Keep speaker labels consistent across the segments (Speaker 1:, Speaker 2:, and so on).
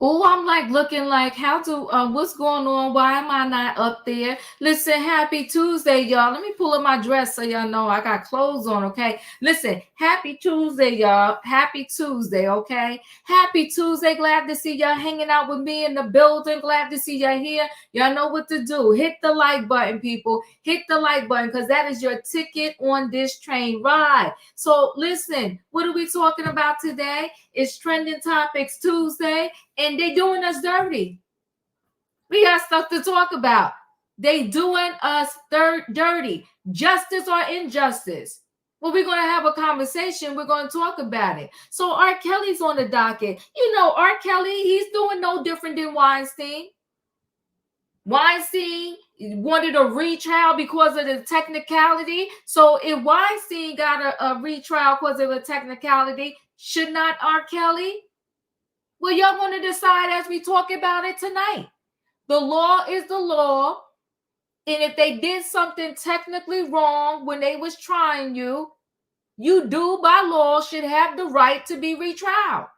Speaker 1: Oh, I'm like looking like what's going on? Why am I not up there? Listen, happy Tuesday, y'all. Let me pull up my dress so y'all know I got clothes on, okay? Listen, happy Tuesday, y'all. Happy Tuesday, okay? Happy Tuesday. Glad to see y'all hanging out with me in the building. Glad to see y'all here. Y'all know what to do. Hit the like button, people. Hit the like button because that is your ticket on this train ride. So listen, what are we talking about today? It's Trending Topics Tuesday. And they doing us dirty. We got stuff to talk about. They doing us dirty. Justice or injustice. Well, we're going to have a conversation. We're going to talk about it. So R. Kelly's on the docket. You know, R. Kelly, he's doing no different than Weinstein. Weinstein wanted a retrial because of the technicality. So if Weinstein got a retrial because of a technicality, should not R. Kelly? Well, y'all going to decide as we talk about it tonight. The law is the law. And if they did something technically wrong when they was trying you do by law should have the right to be retried.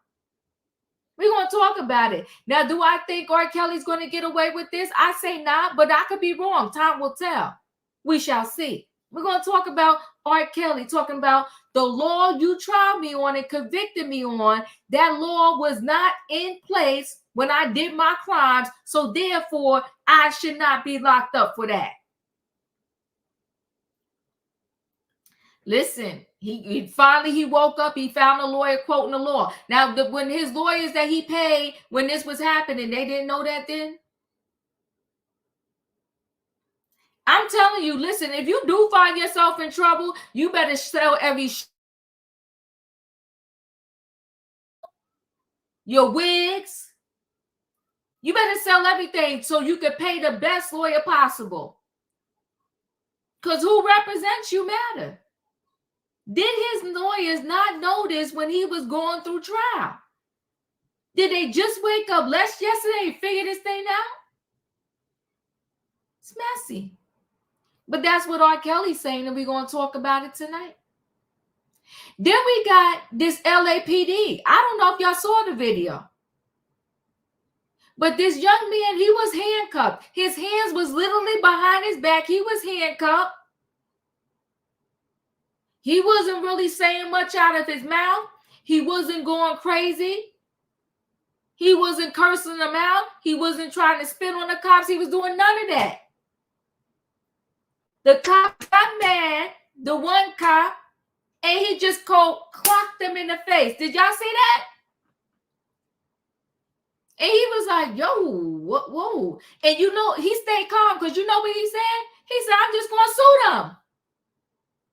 Speaker 1: We're going to talk about it. Now, do I think R. Kelly's going to get away with this? I say not, but I could be wrong. Time will tell. We shall see. We're going to talk about R. Kelly, talking about the law you tried me on and convicted me on. That law was not in place when I did my crimes. So therefore, I should not be locked up for that. Listen, he finally woke up. He found a lawyer quoting the law. Now, when his lawyers that he paid when this was happening, they didn't know that then? I'm telling you, listen, if you do find yourself in trouble, you better sell your wigs. You better sell everything so you can pay the best lawyer possible. Because who represents you matter. Did his lawyers not notice when he was going through trial? Did they just wake up yesterday and figure this thing out? It's messy. But that's what R. Kelly's saying, and we're going to talk about it tonight. Then we got this LAPD. I don't know if y'all saw the video. But this young man, he was handcuffed. His hands was literally behind his back. He was handcuffed. He wasn't really saying much out of his mouth. He wasn't going crazy. He wasn't cursing them out. He wasn't trying to spit on the cops. He was doing none of that. The cop got mad, the one cop, and he just clocked them in the face. Did y'all see that? And he was like, yo, whoa. And you know, he stayed calm because you know what he said? He said, I'm just going to sue them.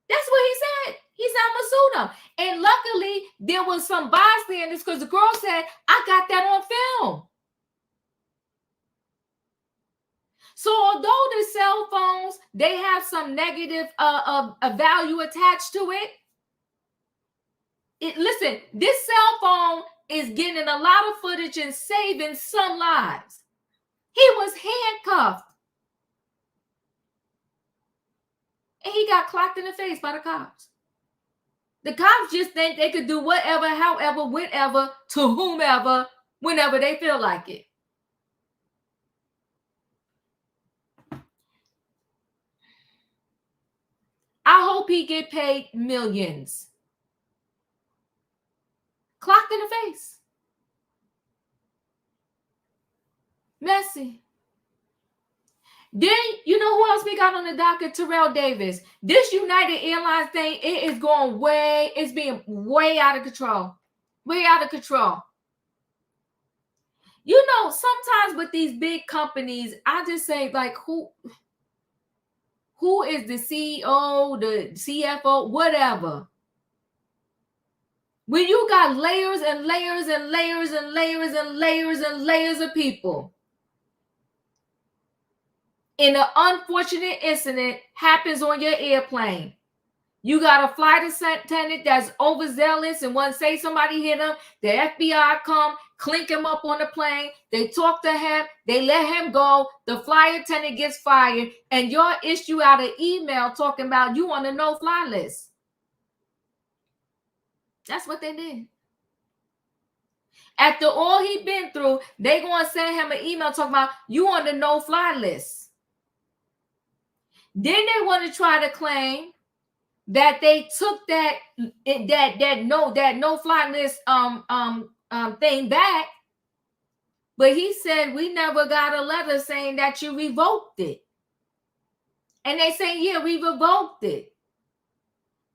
Speaker 1: That's what he said. He said, I'm going to sue them. And luckily, there was some bystanders because the girl said, I got that on film. So although the cell phones, they have some negative value attached to it. Listen, this cell phone is getting a lot of footage and saving some lives. He was handcuffed. And he got clocked in the face by the cops. The cops just think they could do whatever, however, whenever, to whomever, whenever they feel like it. I hope he get paid millions. Clocked in the face. Messy. Then, you know who else we got on the docket? Terrell Davis. This United Airlines thing, it's being way out of control. Way out of control. You know, sometimes with these big companies, I just say, like, who is the CEO, the CFO, whatever? When you got layers and layers and layers and layers and layers and layers of people, and an unfortunate incident happens on your airplane. You got a flight attendant that's overzealous and want to say somebody hit him. The FBI come, clink him up on the plane. They talk to him. They let him go. The flight attendant gets fired. And y'all issue out an email talking about you on the no-fly list. That's what they did. After all he been through, they gonna send him an email talking about you on the no-fly list. Then they want to try to claim that they took that no-fly list thing back, but he said we never got a letter saying that you revoked it. And they say, yeah, we revoked it.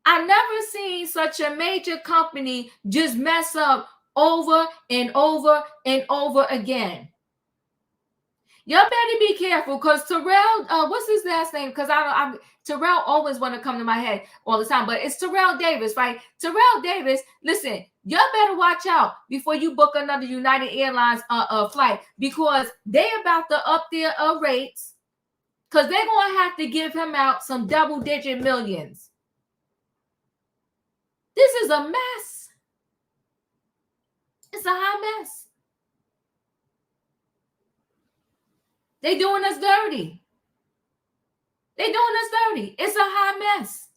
Speaker 1: I've never seen such a major company just mess up over and over and over again. Y'all better be careful, because Terrell, what's his last name? Because Terrell always want to come to my head all the time, but it's Terrell Davis, right? Terrell Davis, listen, y'all better watch out before you book another United Airlines flight, because they about to up their rates, because they're going to have to give him out some double-digit millions. This is a mess. It's a hot mess. They doing us dirty. They doing us dirty. It's a hot mess.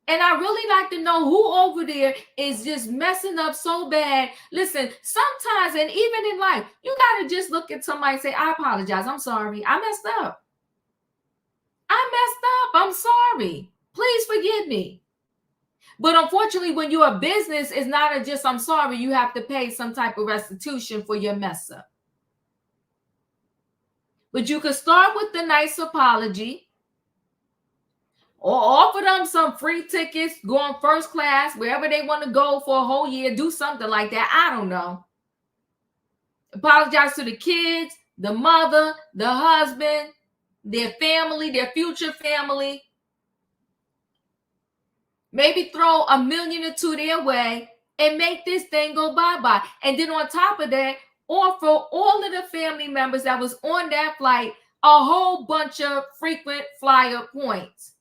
Speaker 1: And I really like to know who over there is just messing up so bad. Listen, sometimes, and even in life, you got to just look at somebody and say, I apologize. I'm sorry. I messed up. I'm sorry. Please forgive me. But unfortunately, when you're a business, it's not just I'm sorry. You have to pay some type of restitution for your mess up. But you could start with the nice apology, or offer them some free tickets, go on first class, wherever they want to go for a whole year, do something like that. I don't know. Apologize to the kids, the mother, the husband, their family, their future family. Maybe throw $1 million or $2 million their way and make this thing go bye-bye. And then on top of that, offer all of the family members that was on that flight a whole bunch of frequent flyer points.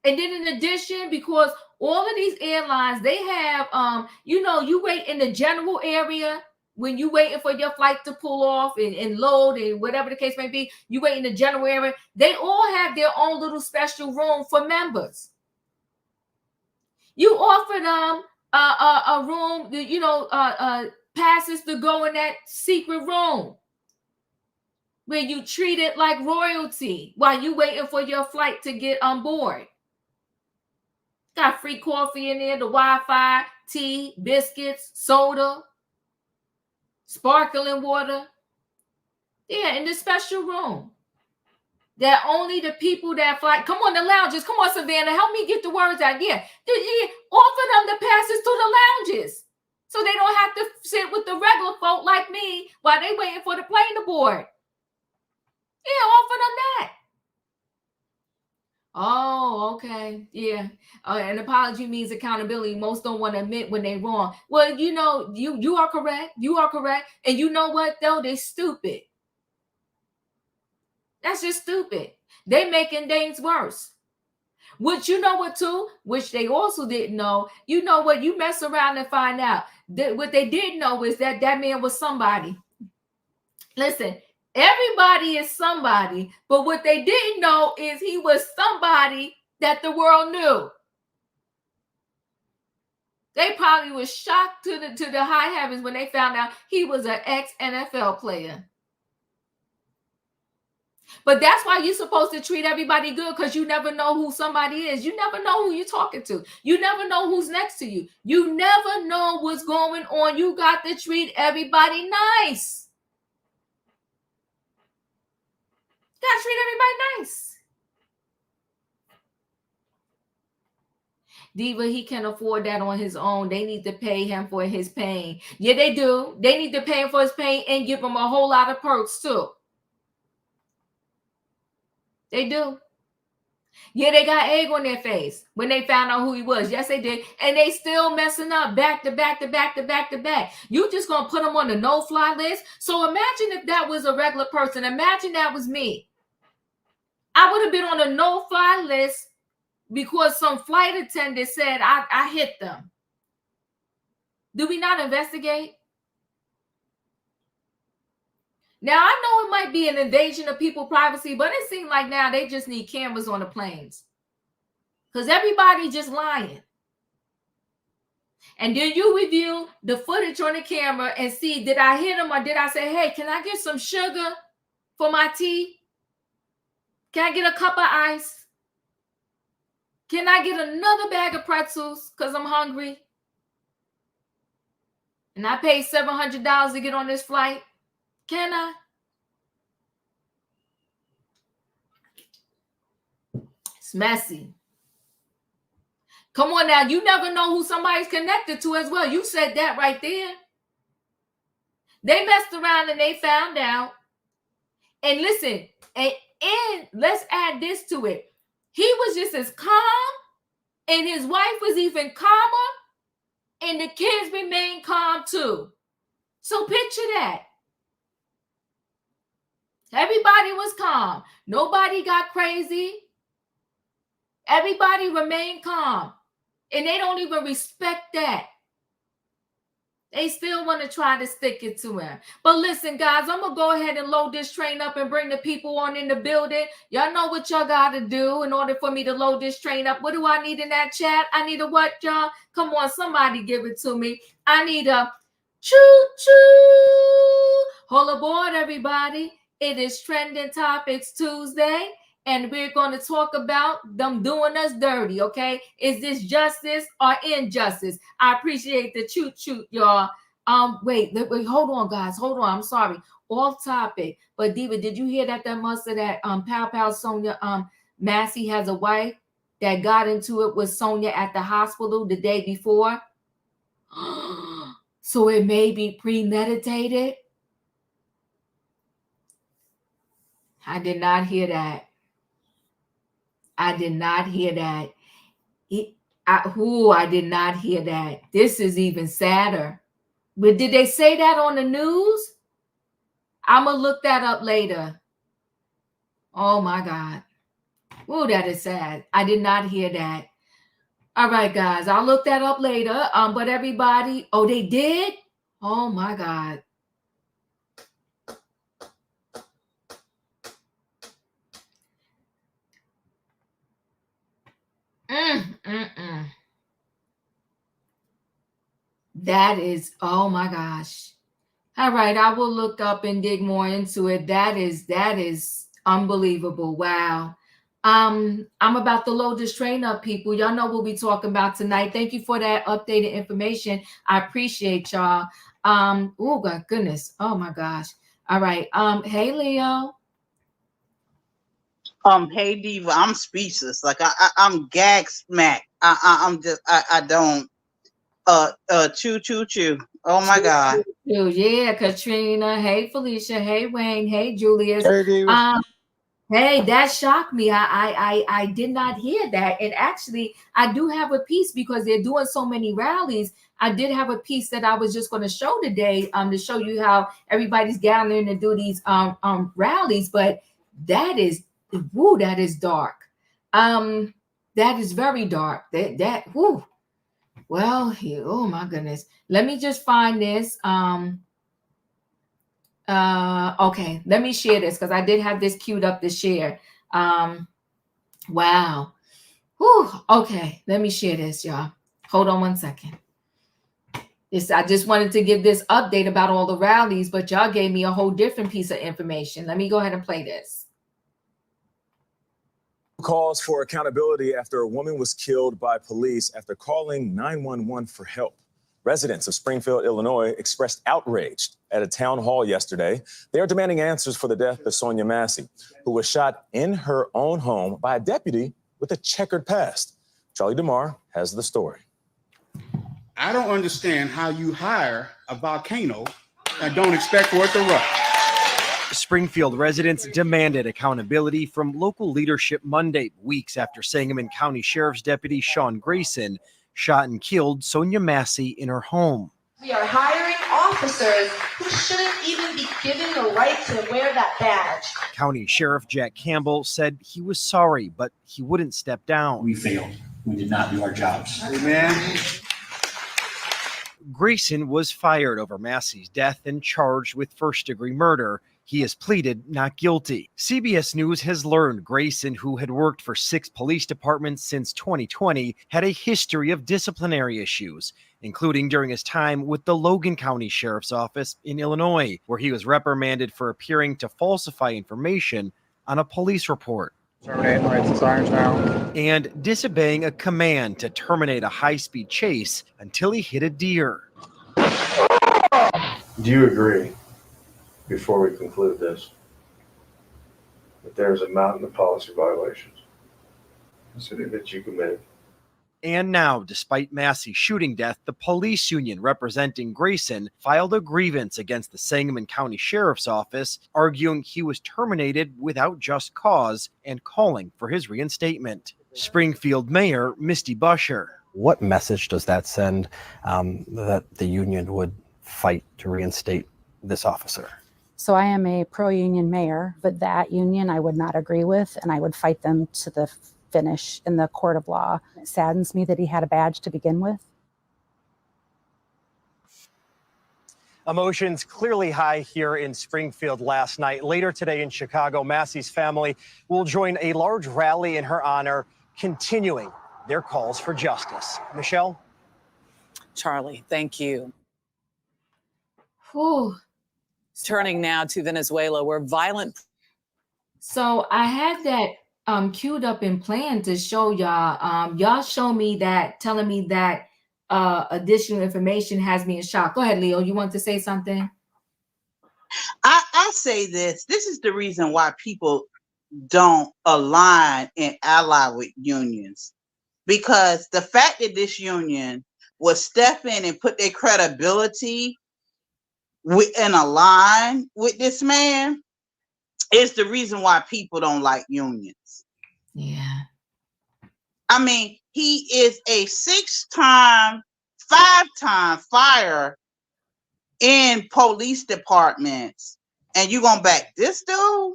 Speaker 1: And then in addition, because all of these airlines, they have, you wait in the general area when you waiting for your flight to pull off and load and whatever the case may be, you wait in the general area. They all have their own little special room for members. You offer them a room, passes to go in that secret room where you treat it like royalty while you waiting for your flight to get on board. Got free coffee in there, the Wi-Fi, tea, biscuits, soda, sparkling water. Yeah, in the special room. That only the people that fly. Come on, the lounges. Come on, Savannah. Help me get the words out. Yeah. Offer them the passes to the lounges, so they don't have to sit with the regular folk like me while they waiting for the plane to board. Yeah, offer them that. Oh, okay. Yeah. An apology means accountability. Most don't want to admit when they're wrong. Well, you are correct. You are correct. And you know what, though? They're stupid. That's just stupid. They making things worse. Which you know what too? Which they also didn't know. You know what? You mess around and find out. What they didn't know is that man was somebody. Listen, everybody is somebody. But what they didn't know is he was somebody that the world knew. They probably was shocked to the high heavens when they found out he was an ex-NFL player. But that's why you're supposed to treat everybody good, because you never know who somebody is. You never know who you're talking to. You never know who's next to you. You never know what's going on. You got to treat everybody nice. Got to treat everybody nice. Diva, he can afford that on his own. They need to pay him for his pain. Yeah, they do. They need to pay him for his pain and give him a whole lot of perks too. They do. Yeah, they got egg on their face when they found out who he was. Yes, they did. And they still messing up back to back to back to back to back. You just going to put them on the no-fly list? So imagine if that was a regular person. Imagine that was me. I would have been on a no-fly list because some flight attendant said I hit them. Do we not investigate? Now, I know it might be an invasion of people's privacy, but it seems like now they just need cameras on the planes because everybody just lying. And then you review the footage on the camera and see, did I hit him or did I say, hey, can I get some sugar for my tea? Can I get a cup of ice? Can I get another bag of pretzels because I'm hungry? And I paid $700 to get on this flight. Can I? It's messy. Come on now. You never know who somebody's connected to as well. You said that right there. They messed around and they found out. And listen, and let's add this to it. He was just as calm, and his wife was even calmer, and the kids remained calm too. So picture that. Everybody was calm. Nobody got crazy. Everybody remained calm. And they don't even respect that. They still want to try to stick it to him. But listen, guys, I'm going to go ahead and load this train up and bring the people on in the building. Y'all know what y'all got to do in order for me to load this train up. What do I need in that chat? I need a what, y'all? Come on, somebody give it to me. I need a choo-choo. Hold aboard, everybody. It is Trending Topics Tuesday. And we're going to talk about them doing us dirty, okay? Is this justice or injustice? I appreciate the choo-choo, y'all. Wait, hold on, guys. Hold on. I'm sorry. Off topic. But Diva, did you hear that Pal Sonia Massie has a wife that got into it with Sonia at the hospital the day before? So it may be premeditated? I did not hear that. I did not hear that. I did not hear that. This is even sadder. But did they say that on the news? I'm going to look that up later. Oh, my God. Oh, that is sad. I did not hear that. All right, guys. I'll look that up later. But everybody, oh, they did? Oh, my God. That is, oh my gosh. All right, I will look up and dig more into it. That is unbelievable. Wow. I'm about to load this train up, people. Y'all know what we talking about tonight. Thank you for that updated information. I appreciate y'all. Oh God, goodness. Oh my gosh. All right. Hey Leo.
Speaker 2: Hey Diva, I'm speechless. Like I'm gag smacked. I don't. Choo. Oh my God.
Speaker 1: Yeah, Katrina. Hey Felicia. Hey Wayne. Hey Julius.
Speaker 3: Hey, Diva.
Speaker 1: Hey, that shocked me. I did not hear that. And actually, I do have a piece because they're doing so many rallies. I did have a piece that I was just going to show today to show you how everybody's gathering to do these rallies. But that is dark. That is very dark. Well, oh my goodness. Let me just find this. Okay, let me share this because I did have this queued up to share. Wow. Whew. Okay, let me share this, y'all. Hold on one second. I just wanted to give this update about all the rallies, but y'all gave me a whole different piece of information. Let me go ahead and play this.
Speaker 4: Calls for accountability after a woman was killed by police after calling 911 for help. Residents of Springfield, Illinois, expressed outrage at a town hall yesterday. They are demanding answers for the death of Sonia Massie, who was shot in her own home by a deputy with a checkered past. Charlie DeMar has the story.
Speaker 5: I don't understand how you hire a volcano and don't expect for it to erupt.
Speaker 6: Springfield residents demanded accountability from local leadership Monday, weeks after Sangamon County Sheriff's Deputy Sean Grayson shot and killed Sonia Massie in her home.
Speaker 7: We are hiring officers who shouldn't even be given the right to wear that badge.
Speaker 6: County Sheriff Jack Campbell said he was sorry, but he wouldn't step down.
Speaker 8: We failed. We did not do our jobs.
Speaker 5: Amen.
Speaker 6: Grayson was fired over Massie's death and charged with first-degree murder. He has pleaded not guilty. CBS News has learned Grayson, who had worked for 6 police departments since 2020, had a history of disciplinary issues, including during his time with the Logan County Sheriff's Office in Illinois, where he was reprimanded for appearing to falsify information on a police report.
Speaker 3: Terminate lights and sirens now.
Speaker 6: And disobeying a command to terminate a high-speed chase until he hit a deer.
Speaker 9: Do you agree, before we conclude this, that there's a mountain of policy violations that you committed?
Speaker 6: And now, despite Massie's shooting death, the police union representing Grayson filed a grievance against the Sangamon County Sheriff's Office, arguing he was terminated without just cause and calling for his reinstatement. Springfield Mayor Misty Buscher.
Speaker 10: What message does that send that the union would fight to reinstate this officer?
Speaker 11: So I am a pro-union mayor, but that union I would not agree with, and I would fight them to the finish in the court of law. It saddens me that he had a badge to begin with.
Speaker 6: Emotions clearly high here in Springfield last night. Later today in Chicago, Massie's family will join a large rally in her honor, continuing their calls for justice. Michelle?
Speaker 12: Charlie, thank you.
Speaker 1: Whew.
Speaker 12: Turning now to Venezuela, where violent.
Speaker 1: So I had that queued up and planned to show y'all. Y'all show me that, telling me that additional information has me in shock. Go ahead, Leo. You want to say something?
Speaker 2: I'll say this. This is the reason why people don't align and ally with unions. Because the fact that this union will step in and put their credibility and align with this man is the reason why people don't like unions.
Speaker 1: Yeah.
Speaker 2: I mean, he is a 5-time fire in police departments, and you gonna back this dude?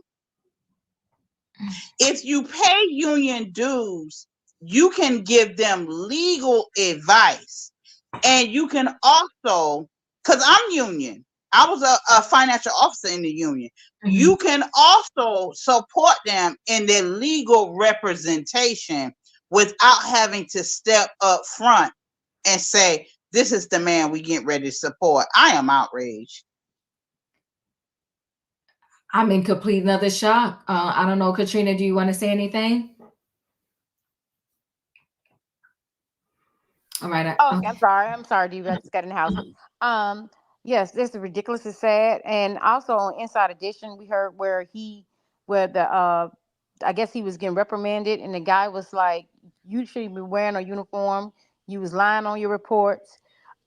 Speaker 2: If you pay union dues, you can give them legal advice, and you can also, because I'm union, I was a financial officer in the union. Mm-hmm. You can also support them in their legal representation without having to step up front and say, this is the man we get ready to support. I am outraged.
Speaker 1: I'm in complete another shock. I don't know, Katrina, do you want to say anything? All right.
Speaker 13: Oh, okay. I'm sorry. Do you guys got in the house? Yes, this is ridiculous. It's sad. And also on Inside Edition, we heard where I guess he was getting reprimanded, and the guy was like, you shouldn't be wearing a uniform. You was lying on your reports.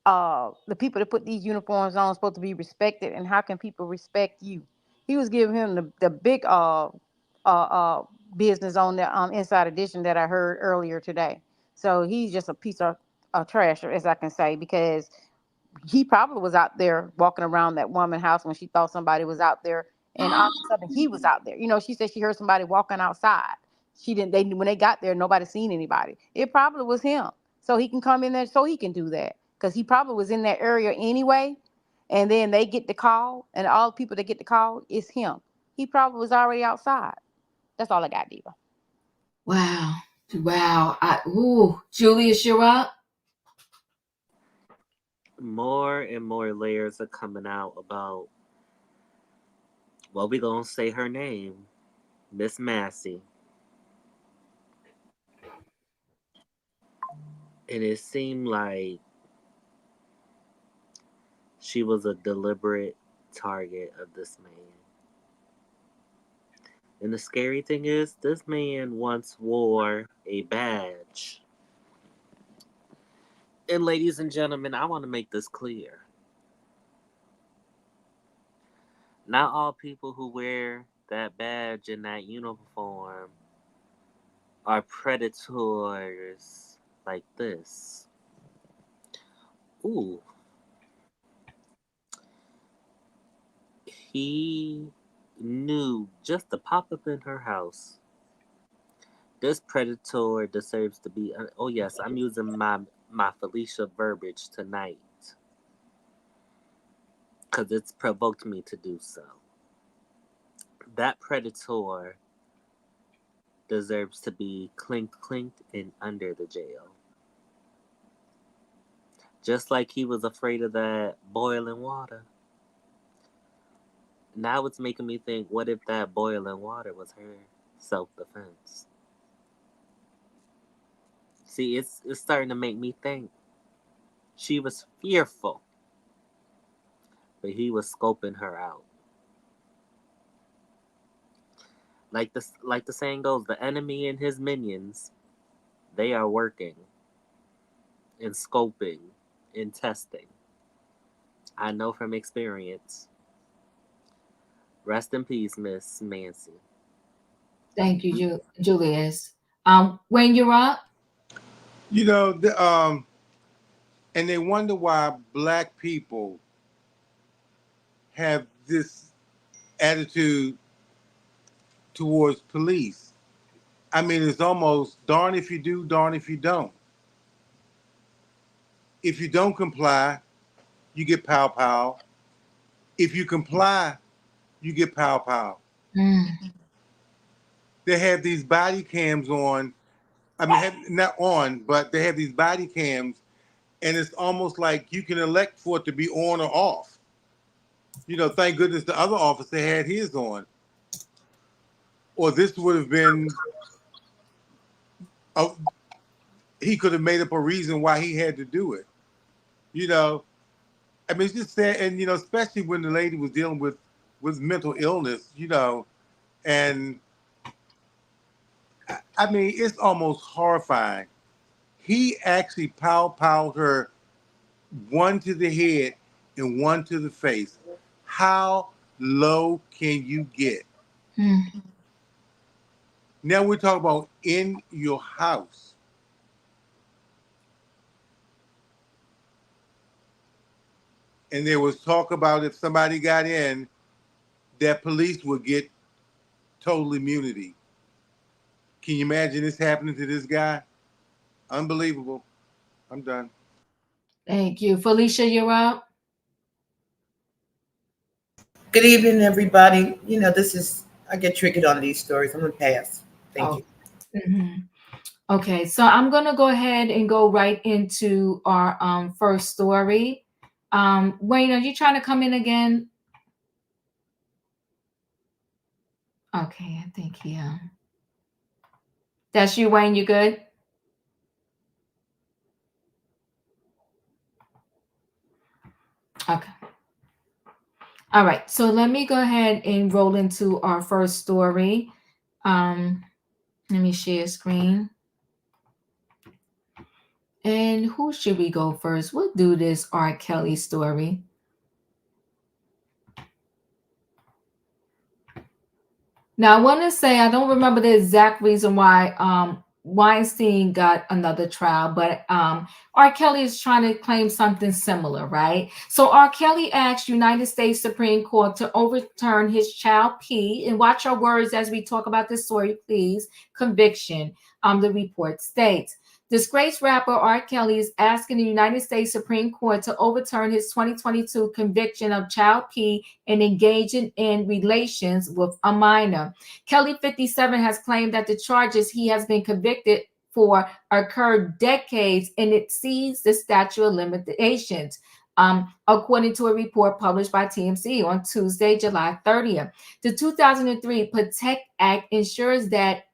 Speaker 13: The people that put these uniforms on are supposed to be respected, and how can people respect you? He was giving him the big business on the Inside Edition that I heard earlier today. So he's just a piece of trash, as I can say, because he probably was out there walking around that woman's house when she thought somebody was out there, and all of a sudden he was out there. You know, she said she heard somebody walking outside. When they got there, nobody seen anybody. It probably was him. So he can come in there, so he can do that, because he probably was in that area anyway. And then they get the call, and all the people that get the call is him. He probably was already outside. That's all I got, Diva.
Speaker 1: Wow. Julius, you're up.
Speaker 14: More and more layers are coming out about, well, we gonna say her name, Miss Massie. And it seemed like she was a deliberate target of this man. And the scary thing is, this man once wore a badge. And ladies and gentlemen, I want to make this clear. Not all people who wear that badge and that uniform are predators like this. Ooh. He knew just to pop up in her house. This predator deserves to be, oh yes, I'm using my Felicia verbiage tonight, because it's provoked me to do so. that predator deserves to be clinked and under the jail. Just like he was afraid of that boiling water. Now it's making me think, what if that boiling water was her self-defense? See, it's starting to make me think. She was fearful, but he was scoping her out. Like the saying goes, the enemy and his minions, they are working and scoping and testing. I know from experience. Rest in peace, Miss Massie.
Speaker 1: Thank you, Julius. Wayne, you're up.
Speaker 15: You know, and they wonder why Black people have this attitude towards police. I mean, it's almost darn if you do, darn if you don't. If you don't comply, you get pow pow. If you comply, you get pow pow. They have these body cams on. I mean, not on, but they have these body cams, and it's almost like you can elect for it to be on or off. You know, thank goodness the other officer had his on. Or this would have been, he could have made up a reason why he had to do it. You know, I mean, it's just sad. And, you know, especially when the lady was dealing with mental illness, you know, and I mean, it's almost horrifying. He actually pow-powed her, one to the head and one to the face. How low can you get? Now we're talking about in your house. And there was talk about if somebody got in, that police would get total immunity. Can you imagine this happening to this guy? Unbelievable. I'm done.
Speaker 1: Thank you. Felicia, you're up.
Speaker 16: Good evening, everybody. You know, I get triggered on these stories. I'm going to pass. Thank you.
Speaker 1: Mm-hmm. Okay, so I'm going to go ahead and go right into our first story. Wayne, are you trying to come in again? Okay, I think that's you, Wayne. You good? Okay. All right, so let me go ahead and roll into our first story. Let me share screen. And who should we go first? We'll do this R. Kelly story. Now, I want to say I don't remember the exact reason why Weinstein got another trial, but R. Kelly is trying to claim something similar, right? So R. Kelly asked United States Supreme Court to overturn his child P, and watch our words as we talk about this story, please, conviction, the report states. Disgraced rapper R. Kelly is asking the United States Supreme Court to overturn his 2022 conviction of child P and engaging in relations with a minor. Kelly, 57, has claimed that the charges he has been convicted for occurred decades and it exceeds the statute of limitations, according to a report published by TMZ on Tuesday, July 30th. The 2003 PROTECT Act ensures that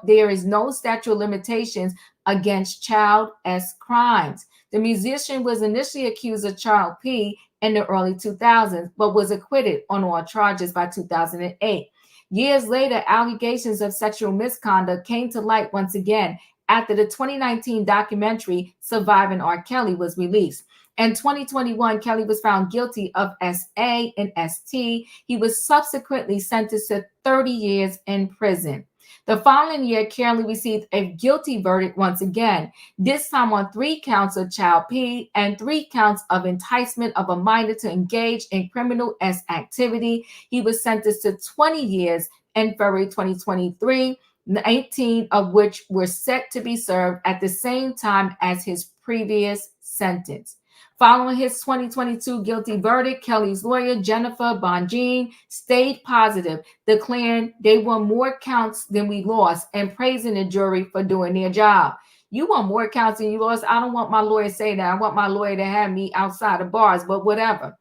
Speaker 1: there is no statute of limitations against child S crimes. The musician was initially accused of child P in the early 2000s, but was acquitted on all charges by 2008. Years later, allegations of sexual misconduct came to light once again after the 2019 documentary Surviving R. Kelly was released. In 2021, Kelly was found guilty of SA and ST. He was subsequently sentenced to 30 years in prison. The following year, Kelly received a guilty verdict once again, this time on 3 counts of child P and 3 counts of enticement of a minor to engage in criminal S activity. He was sentenced to 20 years in February 2023, 18 of which were set to be served at the same time as his previous sentence. Following his 2022 guilty verdict, Kelly's lawyer, Jennifer Bonjean, stayed positive, declaring they won more counts than we lost and praising the jury for doing their job. You want more counts than you lost? I don't want my lawyer to say that. I want my lawyer to have me outside of bars, but whatever.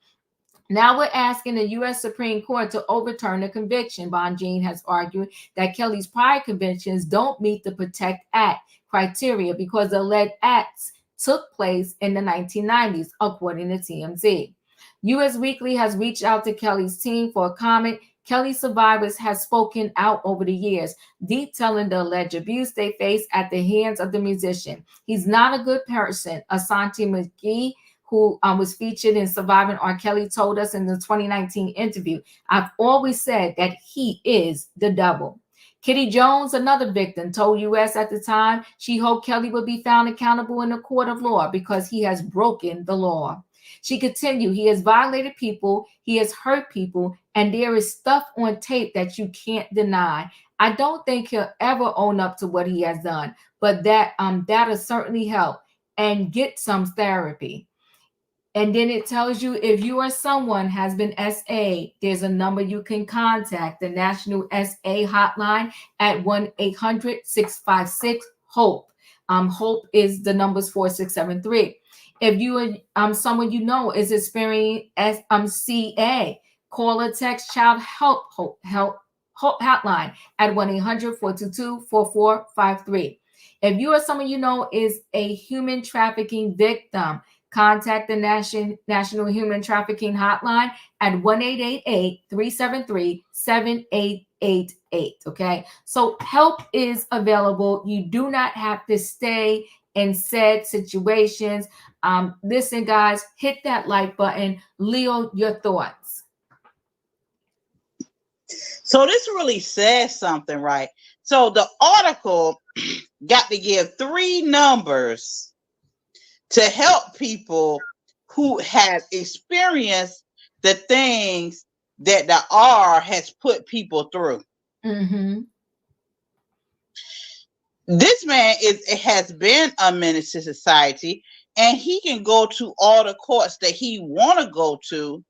Speaker 1: Now we're asking the U.S. Supreme Court to overturn the conviction. Bonjean has argued that Kelly's prior convictions don't meet the PROTECT Act criteria because the alleged acts took place in the 1990s, according to TMZ. U.S. Weekly has reached out to Kelly's team for a comment. Kelly survivors have spoken out over the years, detailing the alleged abuse they face at the hands of the musician. He's not a good person, Asante McGee, who was featured in Surviving R. Kelly, told us in the 2019 interview. I've always said that he is the devil. Kitty Jones, another victim, told U.S. at the time she hoped Kelly would be found accountable in the court of law because he has broken the law. She continued, he has violated people, he has hurt people, and there is stuff on tape that you can't deny. I don't think he'll ever own up to what he has done, but that'll certainly help, and get some therapy. And then it tells you if you or someone has been SA, there's a number you can contact, the National SA hotline at 1-800-656-HOPE. HOPE is the numbers 4673. If you are someone you know is experiencing CA, call or text Child Help hotline at 1-800-422-4453. If you or someone you know is a human trafficking victim, contact the National Human Trafficking Hotline at 1-888-373-7888. Okay, so help is available. You do not have to stay in said situations. Listen, guys, hit that like button. Leo, your thoughts?
Speaker 2: So this really says something, right? So the article got to give 3 numbers to help people who have experienced the things that the R has put people through.
Speaker 1: Mm-hmm.
Speaker 2: This man has been a menace to society, and he can go to all the courts that he want to go to.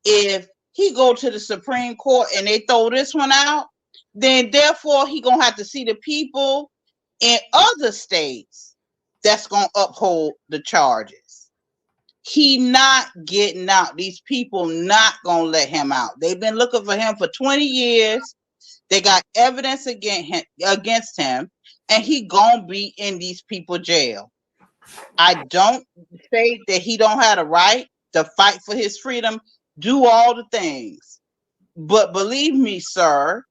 Speaker 2: If he go to the Supreme Court and they throw this one out, then therefore he gonna have to see the people in other states that's gonna uphold the charges. He not getting out. These people not gonna let him out. They've been looking for him for 20 years. They got evidence against him, and he gonna be in these people jail. I don't say that he don't have the right to fight for his freedom, do all the things, but believe me, sir,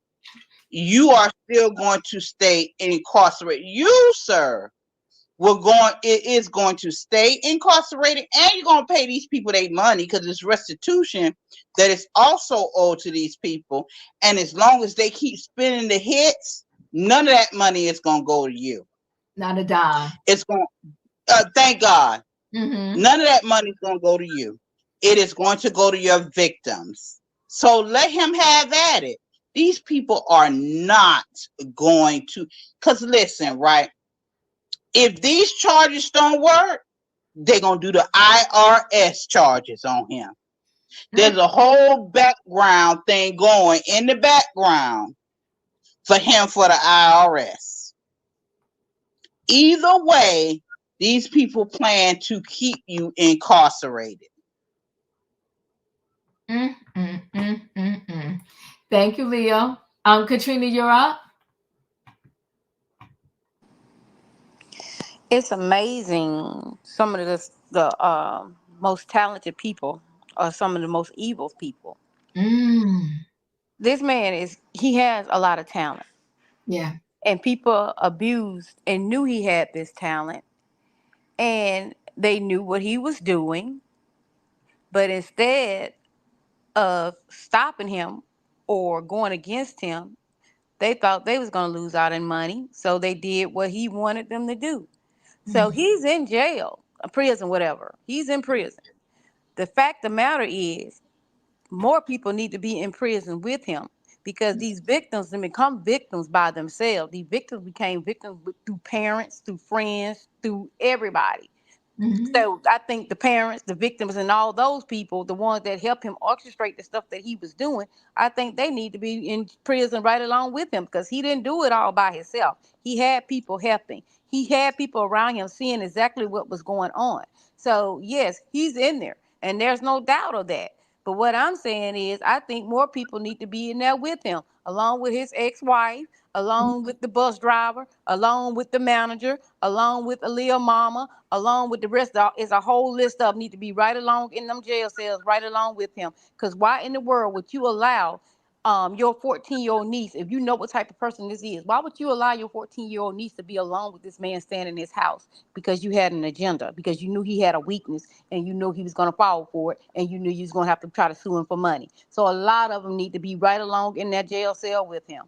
Speaker 2: you are still going to stay incarcerated. You, sir, is going to stay incarcerated, and you're going to pay these people their money because it's restitution that is also owed to these people. And as long as they keep spending the hits, none of that money is going to go to you.
Speaker 1: Not a dime.
Speaker 2: It's going thank God.
Speaker 1: Mm-hmm.
Speaker 2: None of that money is going to go to you. It is going to go to your victims. So let him have at it. These people are not going to, because listen, right? If these charges don't work, they're going to do the IRS charges on him. There's a whole background thing going in the background for him for the IRS. Either way, these people plan to keep you incarcerated.
Speaker 1: Thank you, Leo. Katrina, you're up.
Speaker 13: It's amazing. Some of the most talented people are some of the most evil people. This man he has a lot of talent.
Speaker 1: Yeah.
Speaker 13: And people abused and knew he had this talent, and they knew what he was doing, but instead of stopping him or going against him, they thought they was going to lose out in money, so they did what he wanted them to do. So he's in jail, prison, whatever. He's in prison. The fact of the matter is, more people need to be in prison with him, because these victims didn't become victims by themselves. These victims became victims through parents, through friends, through everybody. So I think the parents, the victims, and all those people, the ones that helped him orchestrate the stuff that he was doing, I think they need to be in prison right along with him, because he didn't do it all by himself. He had people helping. He had people around him seeing exactly what was going on. So yes, he's in there, and there's no doubt of that. But what I'm saying is, I think more people need to be in there with him, along with his ex-wife, along with the bus driver, along with the manager, along with Aaliyah mama, along with the rest of it's a whole list of them need to be right along in them jail cells, right along with him. Because why in the world would you allow your 14-year-old niece, if you know what type of person this is, why would you allow your 14-year-old niece to be alone with this man standing in his house? Because you had an agenda, because you knew he had a weakness, and you knew he was going to fall for it, and you knew you was going to have to try to sue him for money. So a lot of them need to be right along in that jail cell with him.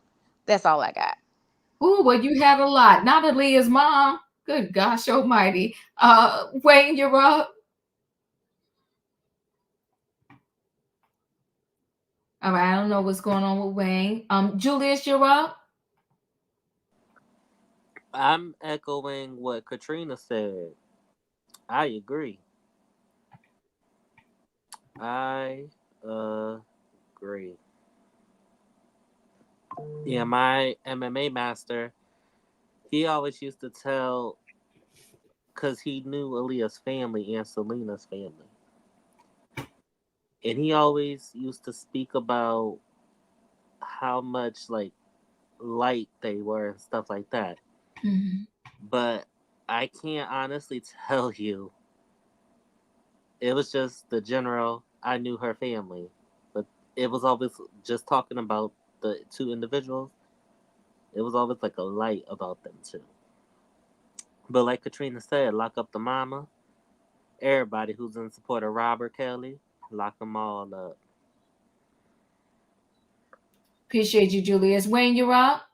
Speaker 13: That's all I got.
Speaker 1: Ooh, well, you had a lot. Not Aaliyah's mom. Good gosh almighty. Wayne, you're up. All right, I don't know what's going on with Wayne. Julius, you're up.
Speaker 14: I'm echoing what Katrina said. I agree. I agree. Yeah, my MMA master, he always used to tell, because he knew Aaliyah's family and Selena's family. And he always used to speak about how much, like, light they were and stuff like that. But I can't honestly tell you. It was just the general, I knew her family. But it was always just talking about the two individuals. It was always like a light about them too. But like Katrina said, lock up the mama. Everybody who's in support of Robert Kelly, lock them all up.
Speaker 1: Appreciate you, Julius. Wayne, you're up.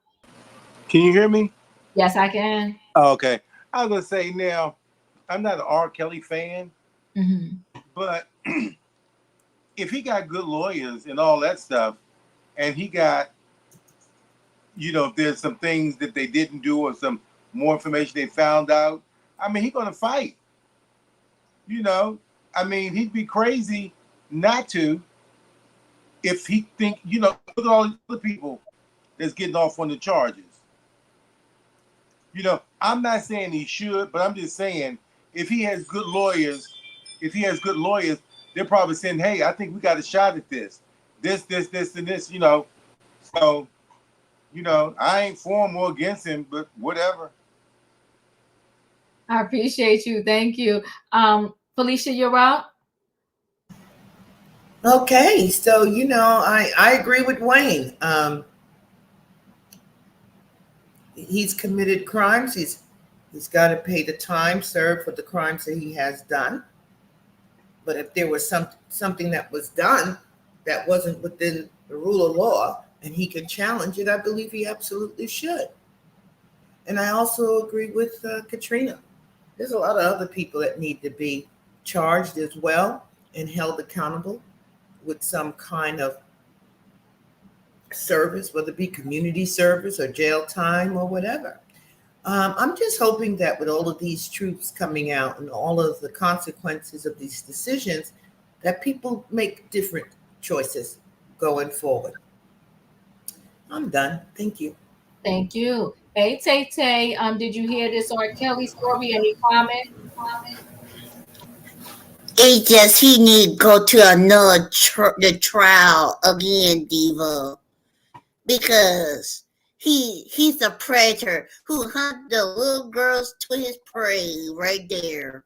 Speaker 15: Can you hear me?
Speaker 1: Yes, I can.
Speaker 15: Oh, okay. I was gonna say now, I'm not an R. Kelly fan, but if he got good lawyers and all that stuff, and he got, if there's some things that they didn't do or some more information they found out, I mean, he's gonna fight. I mean, he'd be crazy not to if he think, look at all these other people that's getting off on the charges. I'm not saying he should, but I'm just saying if he has good lawyers, they're probably saying, hey, I think we got a shot at this, and this, So, I ain't for him or against him, but whatever.
Speaker 1: I appreciate you. Thank you. Felicia, you're up.
Speaker 16: Okay, so I agree with Wayne. He's committed crimes. He's got to pay the time served for the crimes that he has done. But if there was something that was done that wasn't within the rule of law and he can challenge it, I believe he absolutely should. And I also agree with Katrina. There's a lot of other people that need to be charged as well and held accountable with some kind of service, whether it be community service or jail time or whatever. I'm just hoping that with all of these truths coming out and all of the consequences of these decisions, that people make different choices going forward. I'm done. Thank you.
Speaker 1: Thank you. Hey, Tay Tay, did you hear this R. Kelly story? Any comment?
Speaker 17: It's just he need to go to another the trial again, Diva, because he's a predator who hunted the little girls to his prey right there.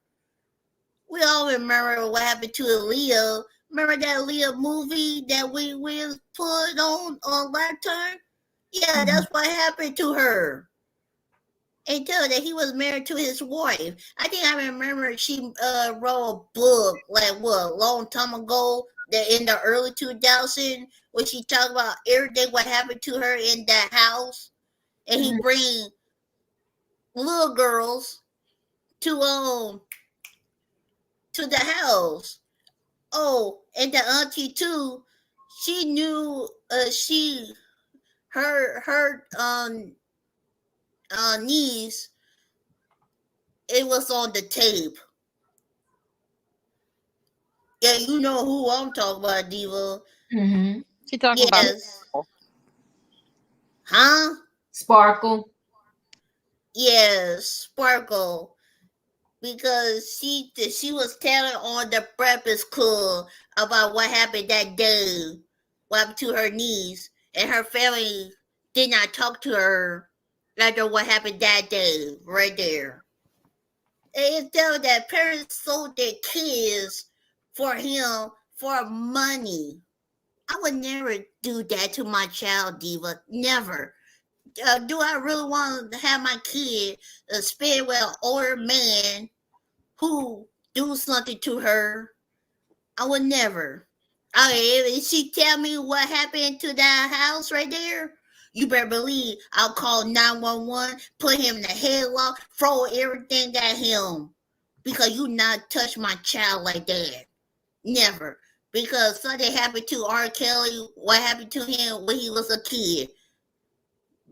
Speaker 17: We all remember what happened to Aaliyah. Remember that Aaliyah movie that we put on Lantern? Yeah, that's what happened to her. Until that he was married to his wife. I think I remember she wrote a book a long time ago, that in the early 2000s, where she talked about everything what happened to her in that house, and he bring little girls to the house. Oh, and the auntie too. She knew her niece. It was on the tape. Yeah, you know who I'm talking about, Diva.
Speaker 1: Mm-hmm.
Speaker 12: She talking about
Speaker 17: Yes. Huh?
Speaker 1: Sparkle.
Speaker 17: Yes, Sparkle. Because she was telling on the Breakfast Club about what happened that day, what happened to her niece, and her family did not talk to her after what happened that day, right there. It's telling that parents sold their kids for him for money. I would never do that to my child, Diva. Never. Do I really want to have my kid spend with an older man who do something to her? I would never. If she tell me what happened to that house right there, you better believe I'll call 911, put him in the headlock, throw everything at him. Because you not touch my child like that. Never. Because something happened to R. Kelly, what happened to him when he was a kid.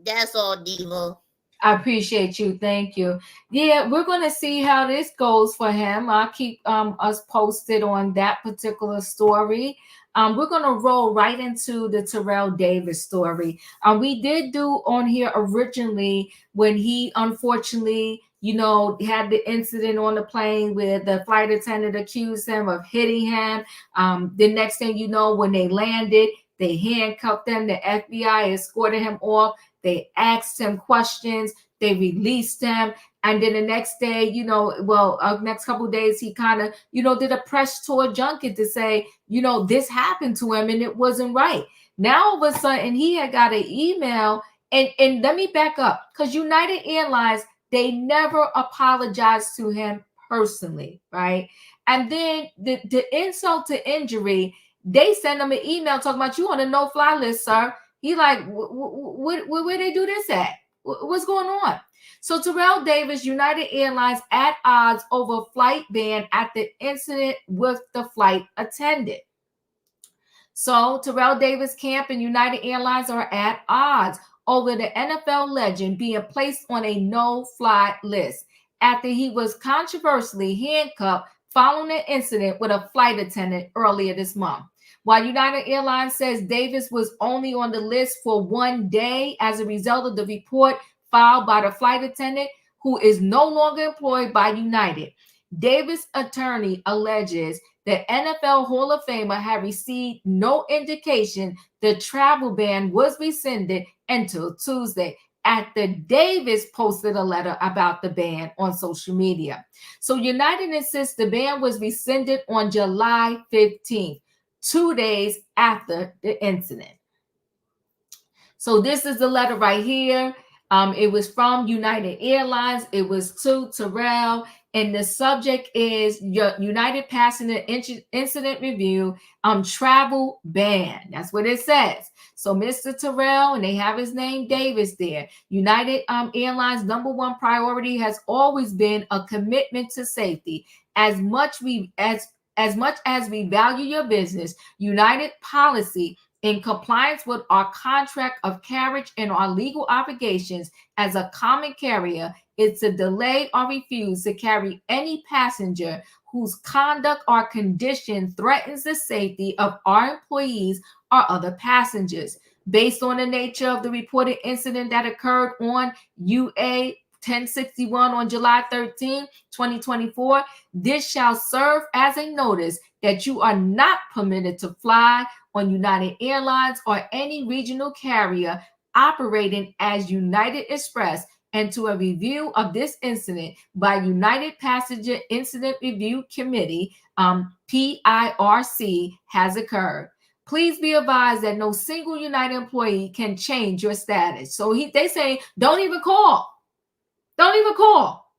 Speaker 17: That's all, Diva.
Speaker 1: I appreciate you. Thank you. Yeah, we're going to see how this goes for him. I'll keep us posted on that particular story. We're going to roll right into the Terrell Davis story. We did do on here originally when he unfortunately, had the incident on the plane where the flight attendant accused him of hitting him. The next thing you know, when they landed, they handcuffed him. The FBI escorted him off. They asked him questions. They released him. And then the next day, next couple of days, he kind of, did a press tour junket to say, this happened to him and it wasn't right. Now, all of a sudden, he had got an email. And let me back up, because United Airlines, they never apologized to him personally, right? And then the insult to injury, they send him an email talking about you on a no-fly list, sir. He like, where they do this at? What's going on? So Terrell Davis, United Airlines at odds over flight ban at the incident with the flight attendant. So Terrell Davis camp and United Airlines are at odds over the NFL legend being placed on a no-fly list after he was controversially handcuffed following an incident with a flight attendant earlier this month. While United Airlines says Davis was only on the list for 1 day as a result of the report filed by the flight attendant, who is no longer employed by United. Davis' attorney alleges the NFL Hall of Famer had received no indication the travel ban was rescinded until Tuesday, after Davis posted a letter about the ban on social media. So United insists the ban was rescinded on July 15th. 2 days after the incident. So this is the letter right here. It was from United Airlines. It was to Terrell. And the subject is your United Passenger Incident Review, travel ban. That's what it says. So Mr. Terrell, and they have his name Davis there. United Airlines' number one priority has always been a commitment to safety. As much as we value your business, United policy in compliance with our contract of carriage and our legal obligations as a common carrier is to delay or refuse to carry any passenger whose conduct or condition threatens the safety of our employees or other passengers. Based on the nature of the reported incident that occurred on UA 1061 on July 13, 2024, this shall serve as a notice that you are not permitted to fly on United Airlines or any regional carrier operating as United Express, and to a review of this incident by United Passenger Incident Review Committee, PIRC, has occurred. Please be advised that no single United employee can change your status. So they say, don't even call. Don't even call.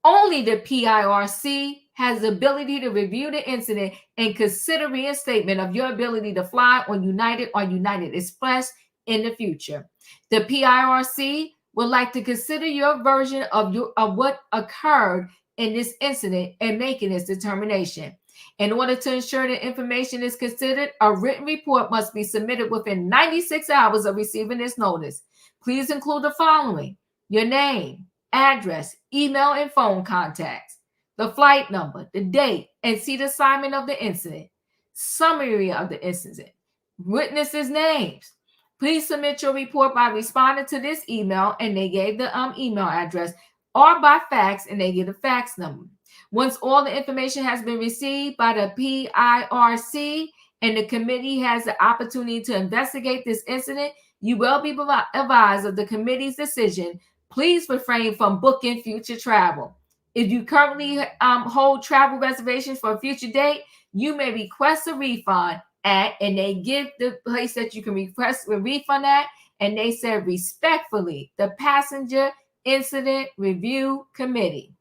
Speaker 1: Only the PIRC has the ability to review the incident and consider reinstatement of your ability to fly on United or United Express in the future. The PIRC would like to consider your version of what occurred in this incident and making its determination. In order to ensure that information is considered, a written report must be submitted within 96 hours of receiving this notice. Please include the following: your name, address, email, and phone contacts. the flight number, the date, and seat assignment of the incident, summary of the incident, witnesses' names. Please submit your report by responding to this email, and they gave the email address, or by fax, and they give the fax number. Once all the information has been received by the PIRC and the committee has the opportunity to investigate this incident, you will be advised of the committee's decision. Please refrain from booking future travel. If you currently hold travel reservations for a future date, you may request a refund at, and they give the place that you can request a refund at, and they said respectfully, the Passenger Incident Review Committee.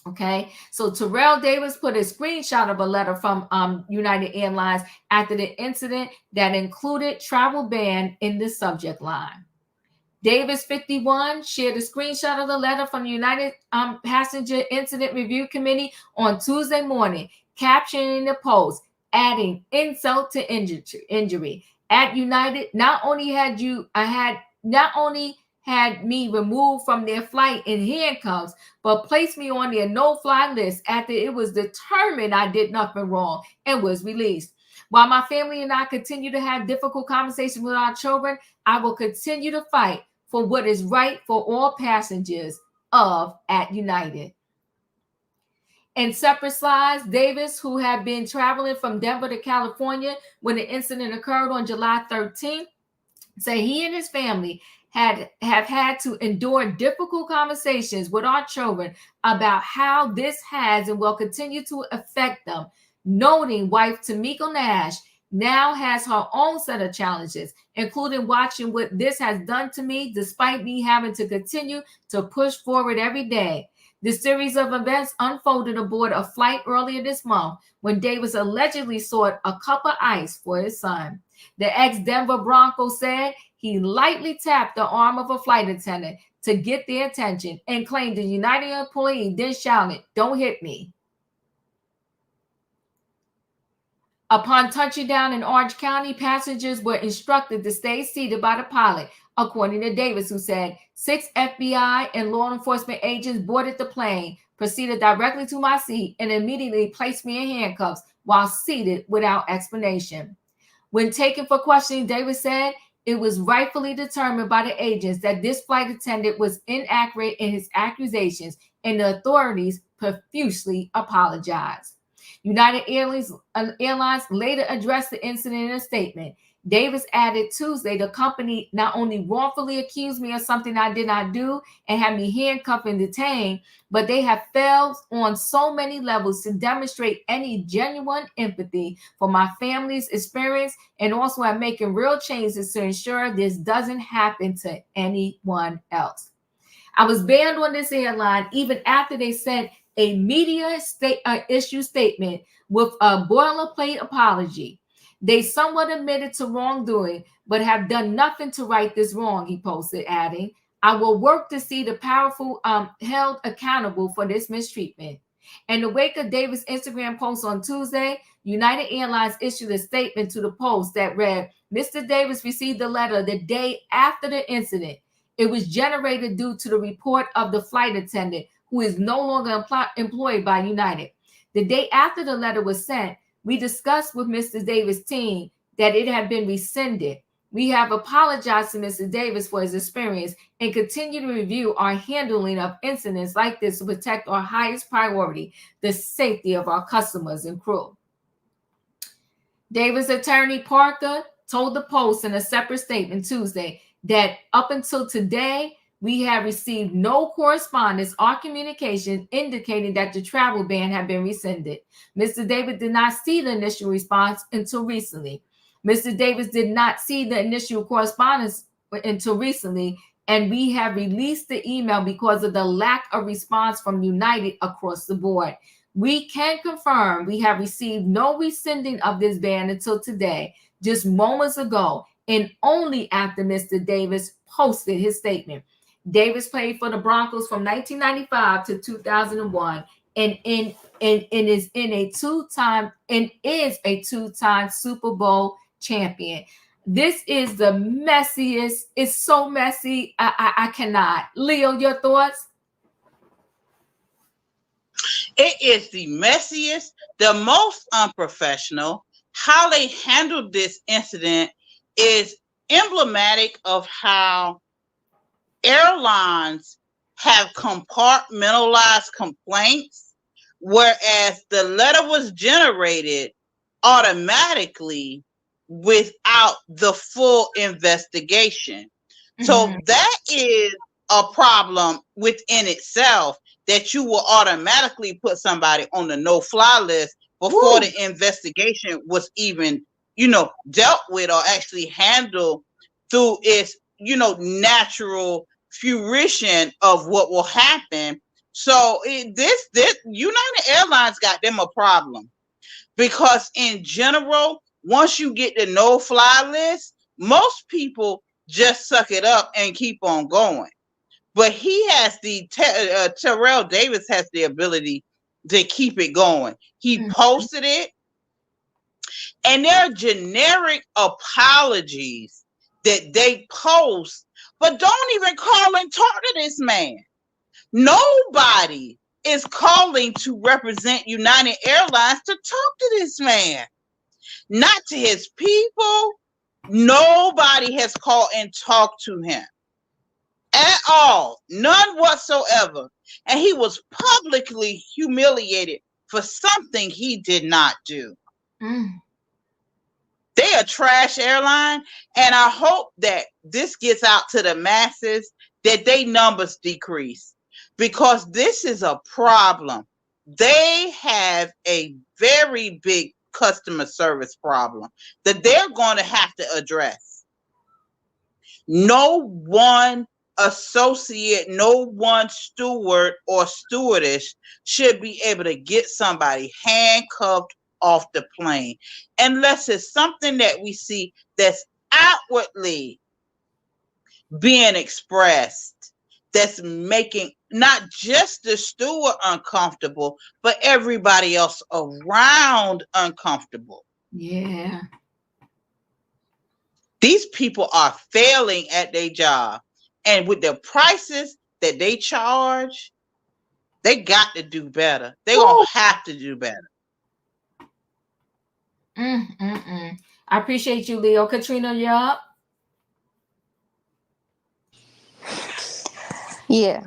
Speaker 1: Okay, so Terrell Davis put a screenshot of a letter from United Airlines after the incident that included travel ban in the subject line. Davis 51 shared a screenshot of the letter from the United Passenger Incident Review Committee on Tuesday morning, captioning the post, adding insult to injury. At United, not only had me removed from their flight in handcuffs, but placed me on their no-fly list after it was determined I did nothing wrong and was released. While my family and I continue to have difficult conversations with our children, I will continue to fight for what is right for all passengers at United. In separate slides, Davis, who had been traveling from Denver to California when the incident occurred on July 13th, said he and his family have had to endure difficult conversations with our children about how this has and will continue to affect them, noting wife Tamiko Nash now has her own set of challenges, including watching what this has done to me, despite me having to continue to push forward every day. The series of events unfolded aboard a flight earlier this month when Davis allegedly sought a cup of ice for his son. The ex-Denver Bronco said he lightly tapped the arm of a flight attendant to get their attention and claimed the United employee then shouted, "Don't hit me." Upon touching down in Orange County, passengers were instructed to stay seated by the pilot, according to Davis, who said 6 FBI and law enforcement agents boarded the plane, proceeded directly to my seat, and immediately placed me in handcuffs while seated without explanation. When taken for questioning, Davis said it was rightfully determined by the agents that this flight attendant was inaccurate in his accusations, and the authorities profusely apologized. United Airlines later addressed the incident in a statement. Davis added Tuesday, the company not only wrongfully accused me of something I did not do and had me handcuffed and detained, but they have failed on so many levels to demonstrate any genuine empathy for my family's experience, and also are making real changes to ensure this doesn't happen to anyone else. I was banned on this airline even after they sent a media issue statement with a boilerplate apology. They somewhat admitted to wrongdoing, but have done nothing to right this wrong, he posted, adding, I will work to see the powerful held accountable for this mistreatment. In the wake of Davis' Instagram post on Tuesday, United Airlines issued a statement to the Post that read, Mr. Davis received the letter the day after the incident. It was generated due to the report of the flight attendant, who is no longer employed by United. The day after the letter was sent, we discussed with Mr. Davis' team that it had been rescinded. We have apologized to Mr. Davis for his experience and continue to review our handling of incidents like this to protect our highest priority, the safety of our customers and crew. Davis' attorney Parker told the Post in a separate statement Tuesday that up until today, we have received no correspondence or communication indicating that the travel ban had been rescinded. Mr. Davis did not see the initial response until recently. Mr. Davis did not see the initial correspondence until recently, and we have released the email because of the lack of response from United across the board. We can confirm we have received no rescinding of this ban until today, just moments ago, and only after Mr. Davis posted his statement. Davis played for the Broncos from 1995 to 2001 and is a two-time Super Bowl champion. This is the messiest. It's so messy. I cannot. Leo, your thoughts?
Speaker 2: It is the messiest, the most unprofessional. How they handled this incident is emblematic of how airlines have compartmentalized complaints, whereas the letter was generated automatically without the full investigation. So that is a problem within itself, that you will automatically put somebody on the no-fly list before the investigation was even, dealt with or actually handled through its, natural fruition of what will happen. So this United Airlines got them a problem, because in general, once you get the no-fly list, most people just suck it up and keep on going. But he has Terrell Davis has the ability to keep it going. He posted it, and there are generic apologies that they post, but don't even call and talk to this man. Nobody is calling to represent United Airlines to talk to this man. Not to his people. Nobody has called and talked to him at all. None whatsoever. And he was publicly humiliated for something he did not do. They are trash airline, and I hope that this gets out to the masses, that they numbers decrease, because this is a problem. They have a very big customer service problem that they're going to have to address. No one associate, no one steward or stewardess should be able to get somebody handcuffed off the plane unless it's something that we see that's outwardly being expressed, that's making not just the steward uncomfortable, but everybody else around uncomfortable.
Speaker 1: Yeah.
Speaker 2: These people are failing at their job, and with the prices that they charge, they got to do better. They're going to have to do better.
Speaker 1: I appreciate you, Leo. Katrina, you're up.
Speaker 13: Yeah,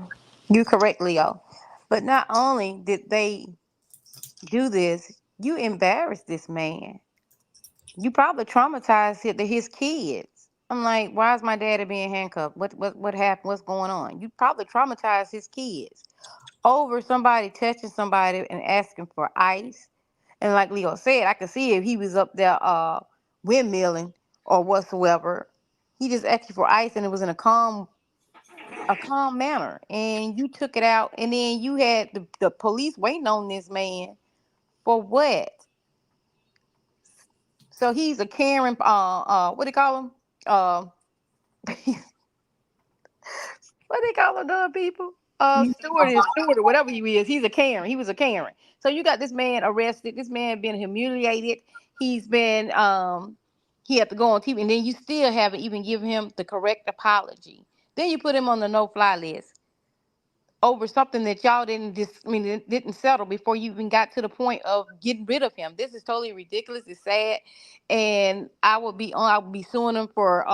Speaker 13: you're correct, Leo. But not only did they do this, you embarrassed this man. You probably traumatized his kids. I'm like, why is my daddy being handcuffed? What happened? What's going on? You probably traumatized his kids over somebody touching somebody and asking for ice. And like Leo said, I could see if he was up there windmilling or whatsoever. He just asked you for ice, and it was in a calm manner, and you took it out, and then you had the police waiting on this man for what? So he's a Karen, what do they call him? What they call them people? Steward or whatever he is. He's a Karen. He was a Karen. So you got this man arrested. This man been humiliated. He's been he had to go on TV, and then you still haven't even given him the correct apology. Then you put him on the no-fly list over something that y'all didn't settle before you even got to the point of getting rid of him. This is totally ridiculous. It's sad, and I would be suing him for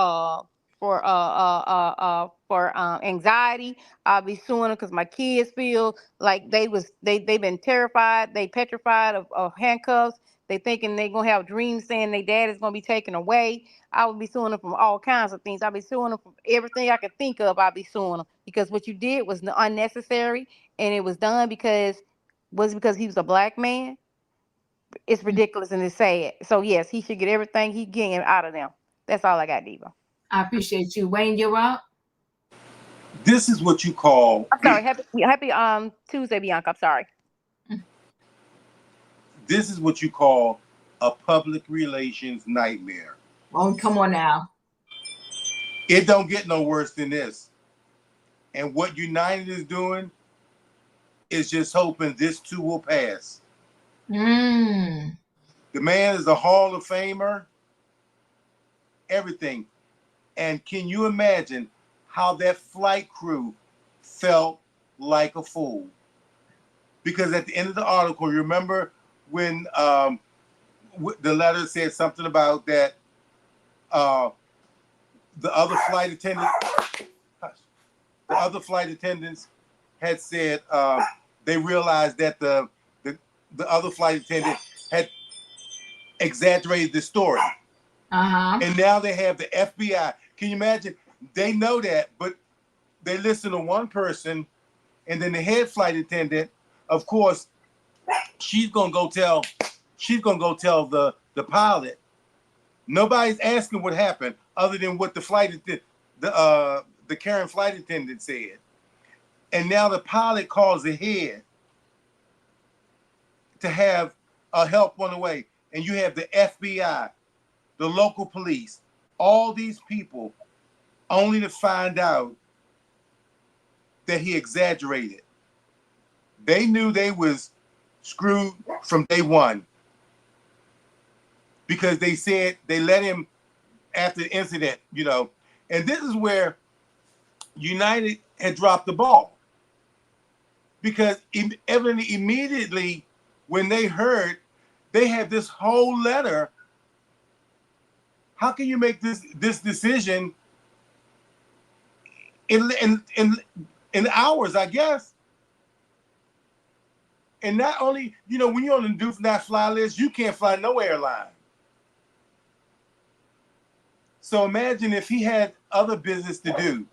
Speaker 13: anxiety. I'll be suing them because my kids feel like they've been terrified. They petrified of handcuffs. They thinking they're gonna have dreams saying their dad is gonna be taken away. I would be suing them from all kinds of things. I'll be suing them from everything I could think of. I'll be suing them because what you did was unnecessary, and it was done because he was a black man. It's ridiculous and it's sad. So yes, he should get everything he getting out of them. That's all I got, Diva.
Speaker 1: I appreciate you. Wayne, you're up.
Speaker 15: This is what you call.
Speaker 13: I'm sorry. Happy Tuesday, Bianca. I'm sorry.
Speaker 15: This is what you call a public relations nightmare.
Speaker 1: Oh, come on now.
Speaker 15: It don't get no worse than this. And what United is doing is just hoping this too will pass. The man is a Hall of Famer. Everything. And can you imagine how that flight crew felt like a fool? because at the end of the article, remember when the letter said something about that the other flight attendants had said they realized that the other flight attendant had exaggerated the story. And now they have the FBI. Can you imagine? They know that, but they listen to one person, and then the head flight attendant, of course, she's gonna go tell the pilot. Nobody's asking what happened other than what the Karen flight attendant said. And now the pilot calls ahead to have help on the way. And you have the FBI, the local police, all these people, only to find out that he exaggerated. They knew they was screwed from day one because they said they let him after the incident, you know. And this is where United had dropped the ball, because evidently immediately when they heard, they had this whole letter. How can you make this decision in hours, I guess? And not only, you know, when you're on the do not fly list, you can't fly no airline. So imagine if he had other business to do,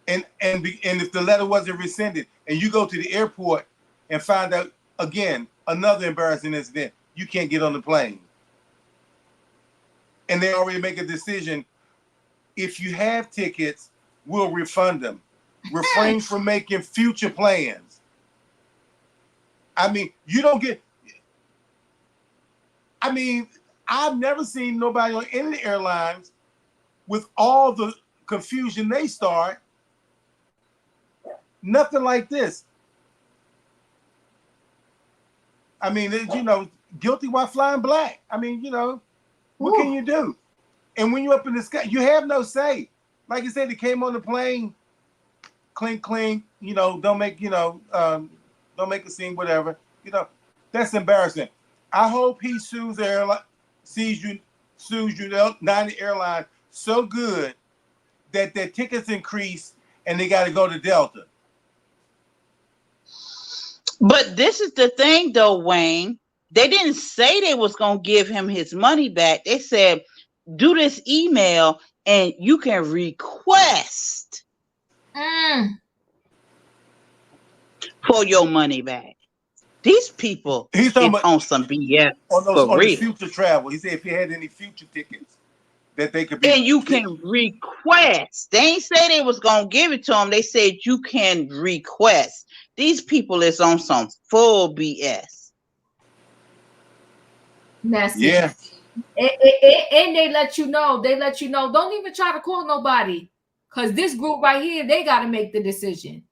Speaker 15: and if the letter wasn't rescinded, and you go to the airport and find out again another embarrassing incident, you can't get on the plane. And they already make a decision. If you have tickets, we'll refund them. Refrain from making future plans. I mean, you don't get. I mean, I've never seen nobody on any airlines with all the confusion they start. Nothing like this. I mean, you know, guilty while flying black. I mean, you know, what can you do? And when you're up in the sky, you have no say. Like I said, he came on the plane, clink, clink, you know, don't make a scene, whatever. You know, that's embarrassing. I hope he sues United Airlines so good that their tickets increase and they got to go to Delta.
Speaker 2: But this is the thing, though, Wayne. They didn't say they was gonna give him his money back. They said, "Do this email, and you can request for your money back." These people is on some BS
Speaker 15: on
Speaker 2: real.
Speaker 15: his future travel. He said if he had any future tickets that they could be.
Speaker 2: And you can request. They ain't say they was gonna give it to him. They said you can request. These people is on some full BS.
Speaker 1: Messy.
Speaker 15: Yeah.
Speaker 1: And they let you know. Don't even try to call nobody, because this group right here, they got to make the decision.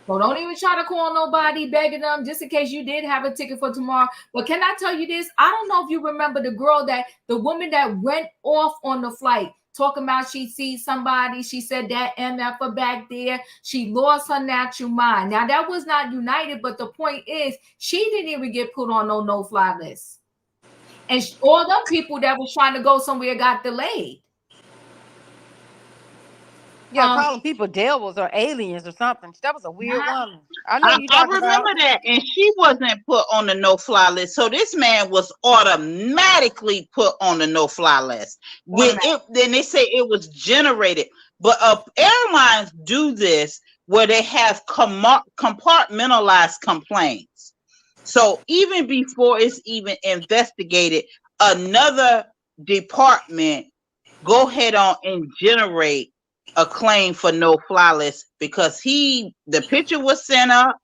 Speaker 1: So don't even try to call nobody, begging them, just in case you did have a ticket for tomorrow. But can I tell you this? I don't know if you remember the woman that went off on the flight, talking about she sees somebody. She said that MF back there. She lost her natural mind. Now, that was not United, but the point is, she didn't even get put on no-fly list. And all them people that was trying to go somewhere got delayed.
Speaker 13: Yeah, calling people devils or aliens or something. That was a weird woman. I know you
Speaker 2: I
Speaker 13: talking
Speaker 2: remember
Speaker 13: about.
Speaker 2: that, and she wasn't put on the no-fly list. So this man was automatically put on the no-fly list. Then they say it was generated. But airlines do this where they have compartmentalized complaints. So even before it's even investigated, another department go ahead on and generate a claim for no-fly list, because the picture was sent up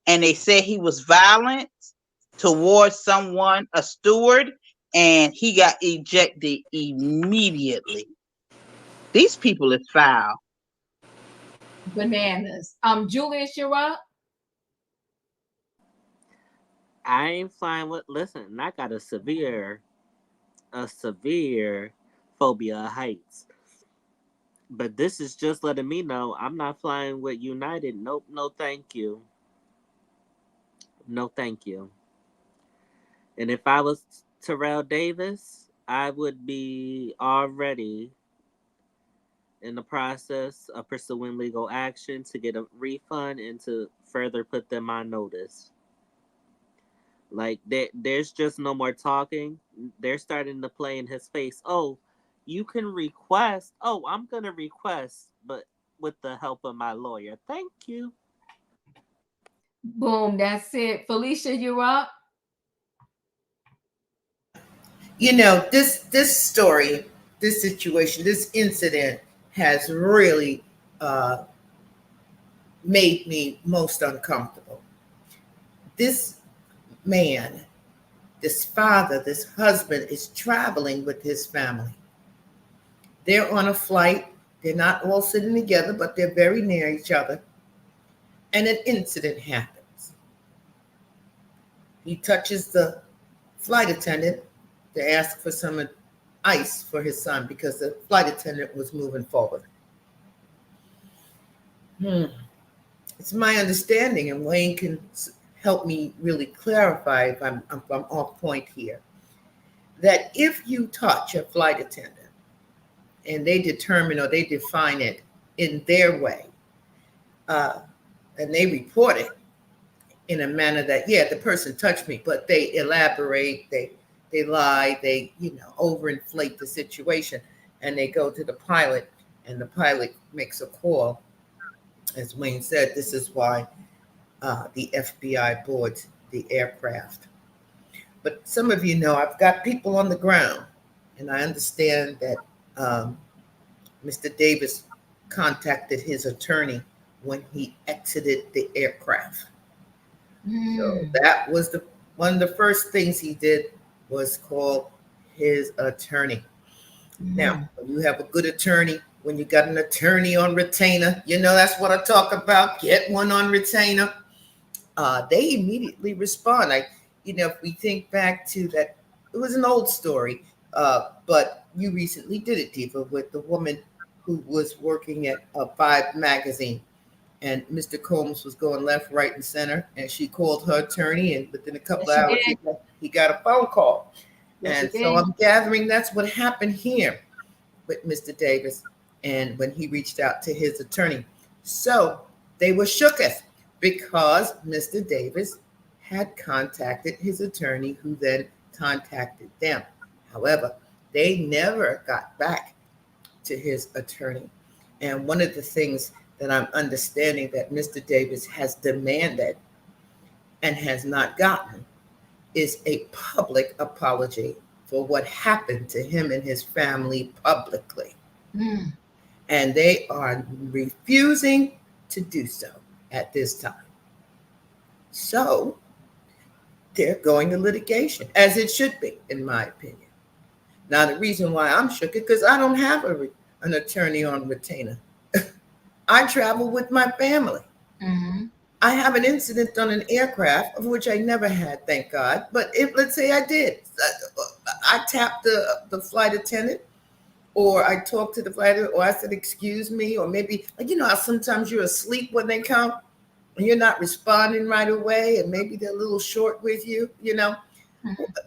Speaker 2: and they said he was violent towards someone, a steward, and he got ejected immediately. These people is foul.
Speaker 1: Bananas. Julius, you're up.
Speaker 14: I ain't flying with. Listen, I got a severe phobia of heights. But this is just letting me know I'm not flying with United. Nope, no thank you. No thank you. And if I was Terrell Davis, I would be already in the process of pursuing legal action to get a refund and to further put them on notice. Like, there's just no more talking. They're starting to play in his face. Oh, you can request. Oh, I'm going to request, but with the help of my lawyer. Thank you.
Speaker 1: Boom, that's it. Felicia, you're up.
Speaker 16: You know, this story, this situation, this incident has really made me most uncomfortable. This man, this father, this husband is traveling with his family. They're on a flight. They're not all sitting together, but they're very near each other. And an incident happens. He touches the flight attendant to ask for some ice for his son because the flight attendant was moving forward. It's my understanding, and Wayne can help me really clarify if I'm off point here, that if you touch a flight attendant and they determine or they define it in their way, and they report it in a manner that, yeah, the person touched me, but they elaborate, they lie, they, overinflate the situation, and they go to the pilot, and the pilot makes a call. As Wayne said, this is why the FBI boards the aircraft. But some of you know I've got people on the ground, and I understand that Mr. Davis contacted his attorney when he exited the aircraft. So that was one of the first things he did was call his attorney. Now, when you have a good attorney, when you got an attorney on retainer, that's what I talk about. Get one on retainer. They immediately respond. If we think back to that, it was an old story, but you recently did it, Diva, with the woman who was working at Vibe magazine, and Mr. Combs was going left, right, and center, and she called her attorney, and within a couple of hours, he got a phone call. And so I'm gathering that's what happened here with Mr. Davis, and when he reached out to his attorney. So they were shooketh because Mr. Davis had contacted his attorney, who then contacted them. However, they never got back to his attorney. And one of the things that I'm understanding that Mr. Davis has demanded and has not gotten is a public apology for what happened to him and his family publicly. And they are refusing to do so at this time. So they're going to litigation, as it should be, in my opinion. Now, the reason why I'm shook is because I don't have an attorney on retainer. I travel with my family. I have an incident on an aircraft, of which I never had, thank God. But let's say I did. I tapped the flight attendant, or I talked to the flight attendant, or I said, excuse me, or maybe, how sometimes you're asleep when they come and you're not responding right away, and maybe they're a little short with you,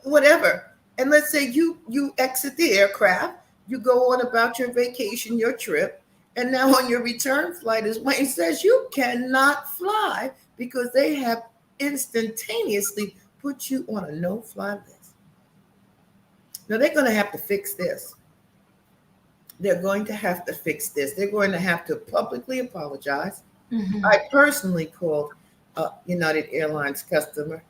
Speaker 16: whatever. And let's say you exit the aircraft, you go on about your vacation, your trip, and now on your return flight, as Wayne says, you cannot fly because they have instantaneously put you on a no-fly list. Now, they're going to have to fix this. They're going to have to fix this. They're going to have to publicly apologize. I personally called United Airlines customer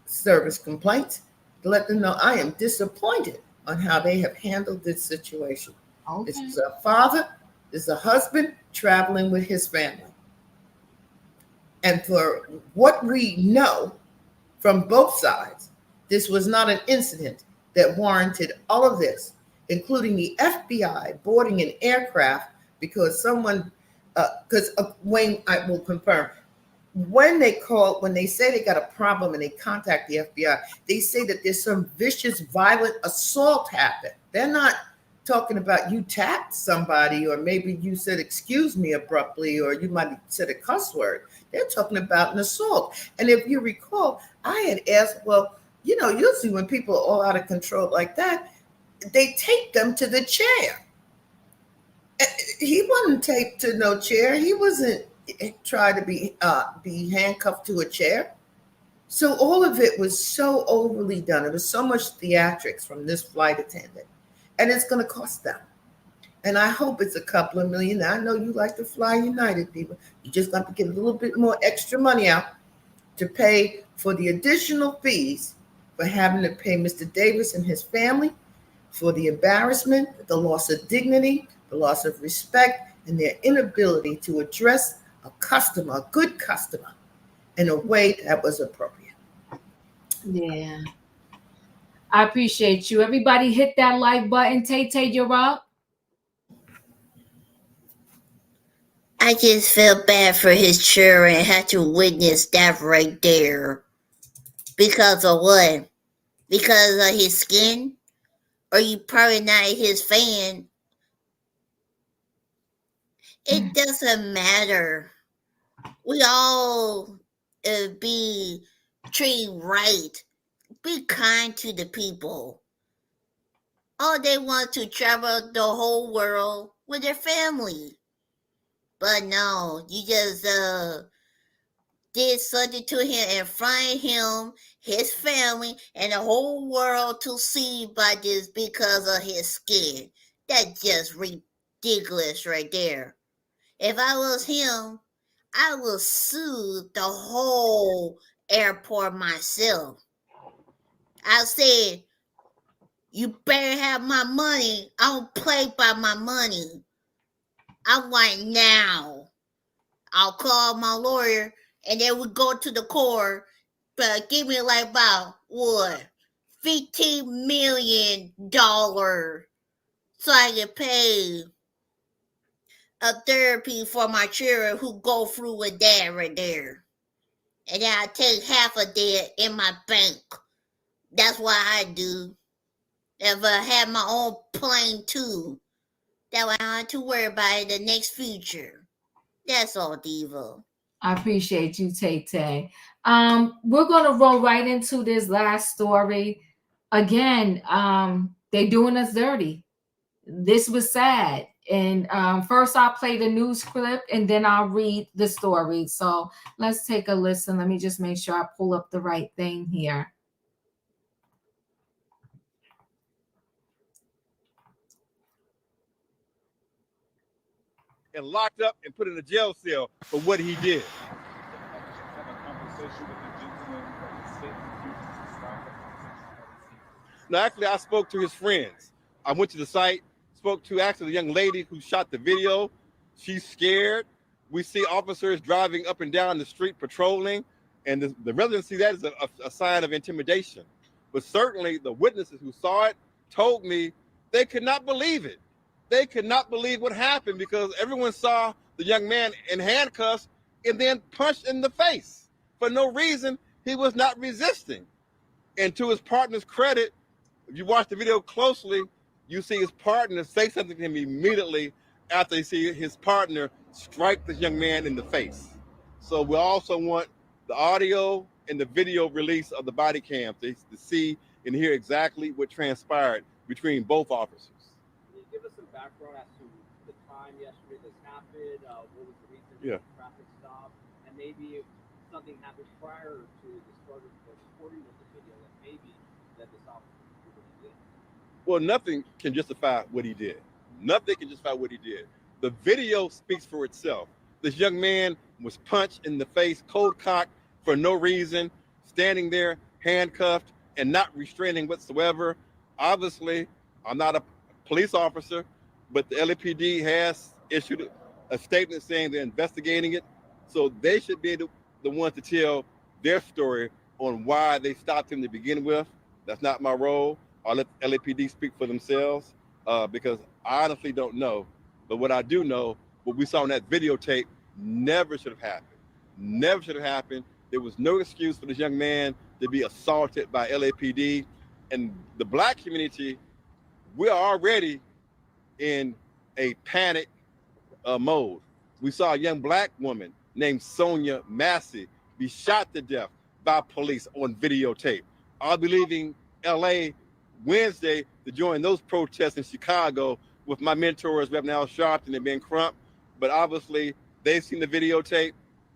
Speaker 16: service complaints to let them know I am disappointed on how they have handled this situation. This is a father, this is a husband traveling with his family. And for what we know from both sides, this was not an incident that warranted all of this, including the FBI boarding an aircraft because someone, Wayne, I will confirm, when they say they got a problem and they contact the FBI, they say that there's some vicious, violent assault happened. They're not talking about you tapped somebody, or maybe you said excuse me abruptly, or you might have said a cuss word. They're talking about an assault. And if you recall, I had asked, well, you know, usually when people are all out of control like that, they take them to the chair. He wasn't taped to no chair. He wasn't trying to be handcuffed to a chair. So all of it was so overly done. It was so much theatrics from this flight attendant. And it's going to cost them. And I hope it's a couple of million. I know you like to fly United, people. You just got to get a little bit more extra money out to pay for the additional fees for having to pay Mr. Davis and his family for the embarrassment, the loss of dignity, the loss of respect, and their inability to address a customer, a good customer, in a way that was appropriate.
Speaker 1: Yeah. I appreciate you. Everybody hit that like button. Tay, you're up.
Speaker 17: I just feel bad for his children had to witness that right there. Because of what? Because of his skin? Or you probably not his fan? It doesn't matter. We all be treated right. Be kind to the people. All they want to travel the whole world with their family. But no, you just did something to him and front him, his family, and the whole world to see by this because of his skin. That's just ridiculous right there. If I was him, I would sue the whole airport myself. I said, you better have my money. I don't play by my money. I want now. I'll call my lawyer and then we go to the court. But give me like about what? $15 million so I can pay a therapy for my children who go through with that right there. And then I take half of that in my bank. That's what I do. If I have my own plane too, that way I don't have to worry about it in the next future. That's all, Diva.
Speaker 1: I appreciate you, Tay. We're gonna roll right into this last story. Again, they doing us dirty. This was sad. And first I'll play the news clip and then I'll read the story. So let's take a listen. Let me just make sure I pull up the right thing here.
Speaker 18: And locked up and put in a jail cell for what he did. No, actually, I spoke to his friends. I went to the site, spoke to actually the young lady who shot the video. She's scared. We see officers driving up and down the street patrolling, and the residents see that as a sign of intimidation. But certainly the witnesses who saw it told me they could not believe it. They could not believe what happened because everyone saw the young man in handcuffs and then punched in the face. For no reason, he was not resisting. And to his partner's credit, if you watch the video closely, you see his partner say something to him immediately after you see his partner strike this young man in the face. So we also want the audio and the video release of the body cam to see and hear exactly what transpired between both officers.
Speaker 19: Can you give us some background as to the time yesterday this happened? What was the reason for the traffic stop? And maybe if something happened prior to the start of the recording of the video that maybe that this officer did?
Speaker 18: Well, nothing can justify what he did. Nothing can justify what he did. The video speaks for itself. This young man was punched in the face, cold cocked for no reason, standing there handcuffed and not restraining whatsoever. Obviously, I'm not a police officer, but the LAPD has issued a statement saying they're investigating it. So they should be the ones to tell their story on why they stopped him to begin with. That's not my role. I'll let LAPD speak for themselves because I honestly don't know. But what I do know, what we saw in that videotape never should have happened. Never should have happened. There was no excuse for this young man to be assaulted by LAPD. And the Black community, we're already in a panic mode. We saw a young black woman named Sonia Massie be shot to death by police on videotape. I'll be leaving LA Wednesday to join those protests in Chicago with my mentors, Reverend Al Sharpton and Ben Crump. But obviously, they've seen the videotape,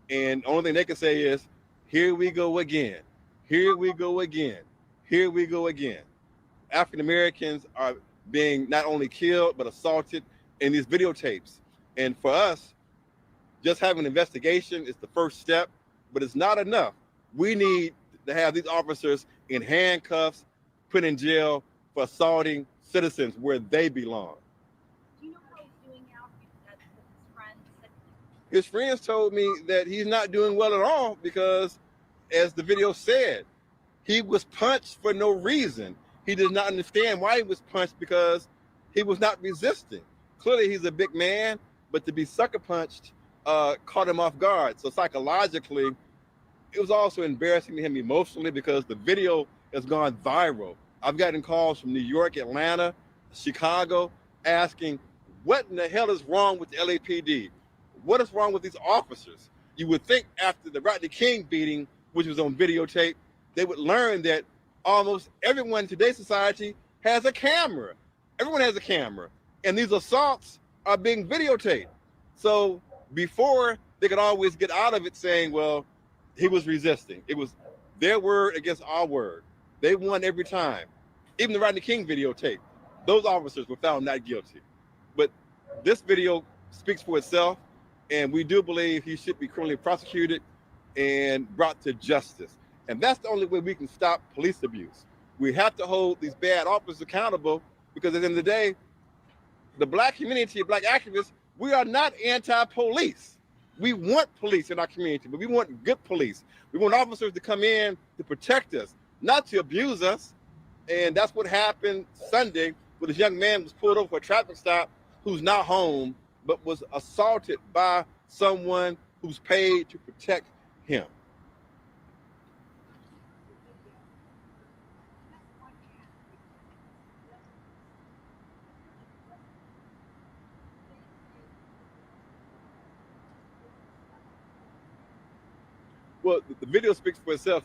Speaker 18: and the only thing they can say is, here we go again. Here we go again. Here we go again. African Americans are being not only killed, but assaulted in these videotapes. And for us, just having an investigation is the first step, but it's not enough. We need to have these officers in handcuffs, put in jail for assaulting citizens where they belong.
Speaker 20: Do you know how he's doing now? His friends?
Speaker 18: His friends told me that he's not doing well at all because, as the video said, he was punched for no reason. He did not understand why he was punched because he was not resisting. Clearly, he's a big man, but to be sucker punched caught him off guard. So psychologically, it was also embarrassing to him emotionally because the video has gone viral. I've gotten calls from New York, Atlanta, Chicago, asking, what in the hell is wrong with the LAPD? What is wrong with these officers? You would think after the Rodney King beating, which was on videotape, they would learn that almost everyone in today's society has a camera. Everyone has a camera. And these assaults are being videotaped. So before, they could always get out of it saying, well, he was resisting. It was their word against our word. They won every time. Even the Rodney King videotape, those officers were found not guilty. But this video speaks for itself, and we do believe he should be criminally prosecuted and brought to justice. And that's the only way we can stop police abuse. We have to hold these bad officers accountable because at the end of the day, the black community, black activists, we are not anti-police. We want police in our community, but we want good police. We want officers to come in to protect us, not to abuse us. And that's what happened Sunday, where this young man was pulled over for a traffic stop who's not home, but was assaulted by someone who's paid to protect him. Well, the video speaks for itself,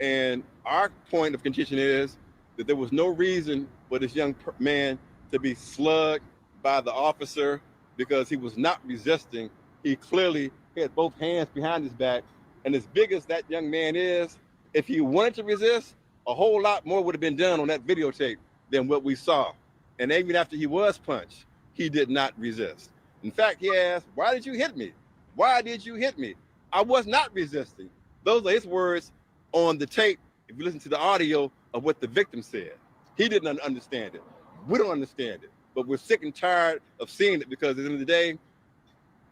Speaker 18: and our point of contention is that there was no reason for this young man to be slugged by the officer because he was not resisting. He clearly had both hands behind his back, and as big as that young man is, if he wanted to resist, a whole lot more would have been done on that videotape than what we saw. And even after he was punched, he did not resist. In fact, he asked, "Why did you hit me? Why did you hit me?" I was not resisting. Those are his words on the tape. If you listen to the audio of what the victim said, he didn't understand it. We don't understand it, but we're sick and tired of seeing it because at the end of the day,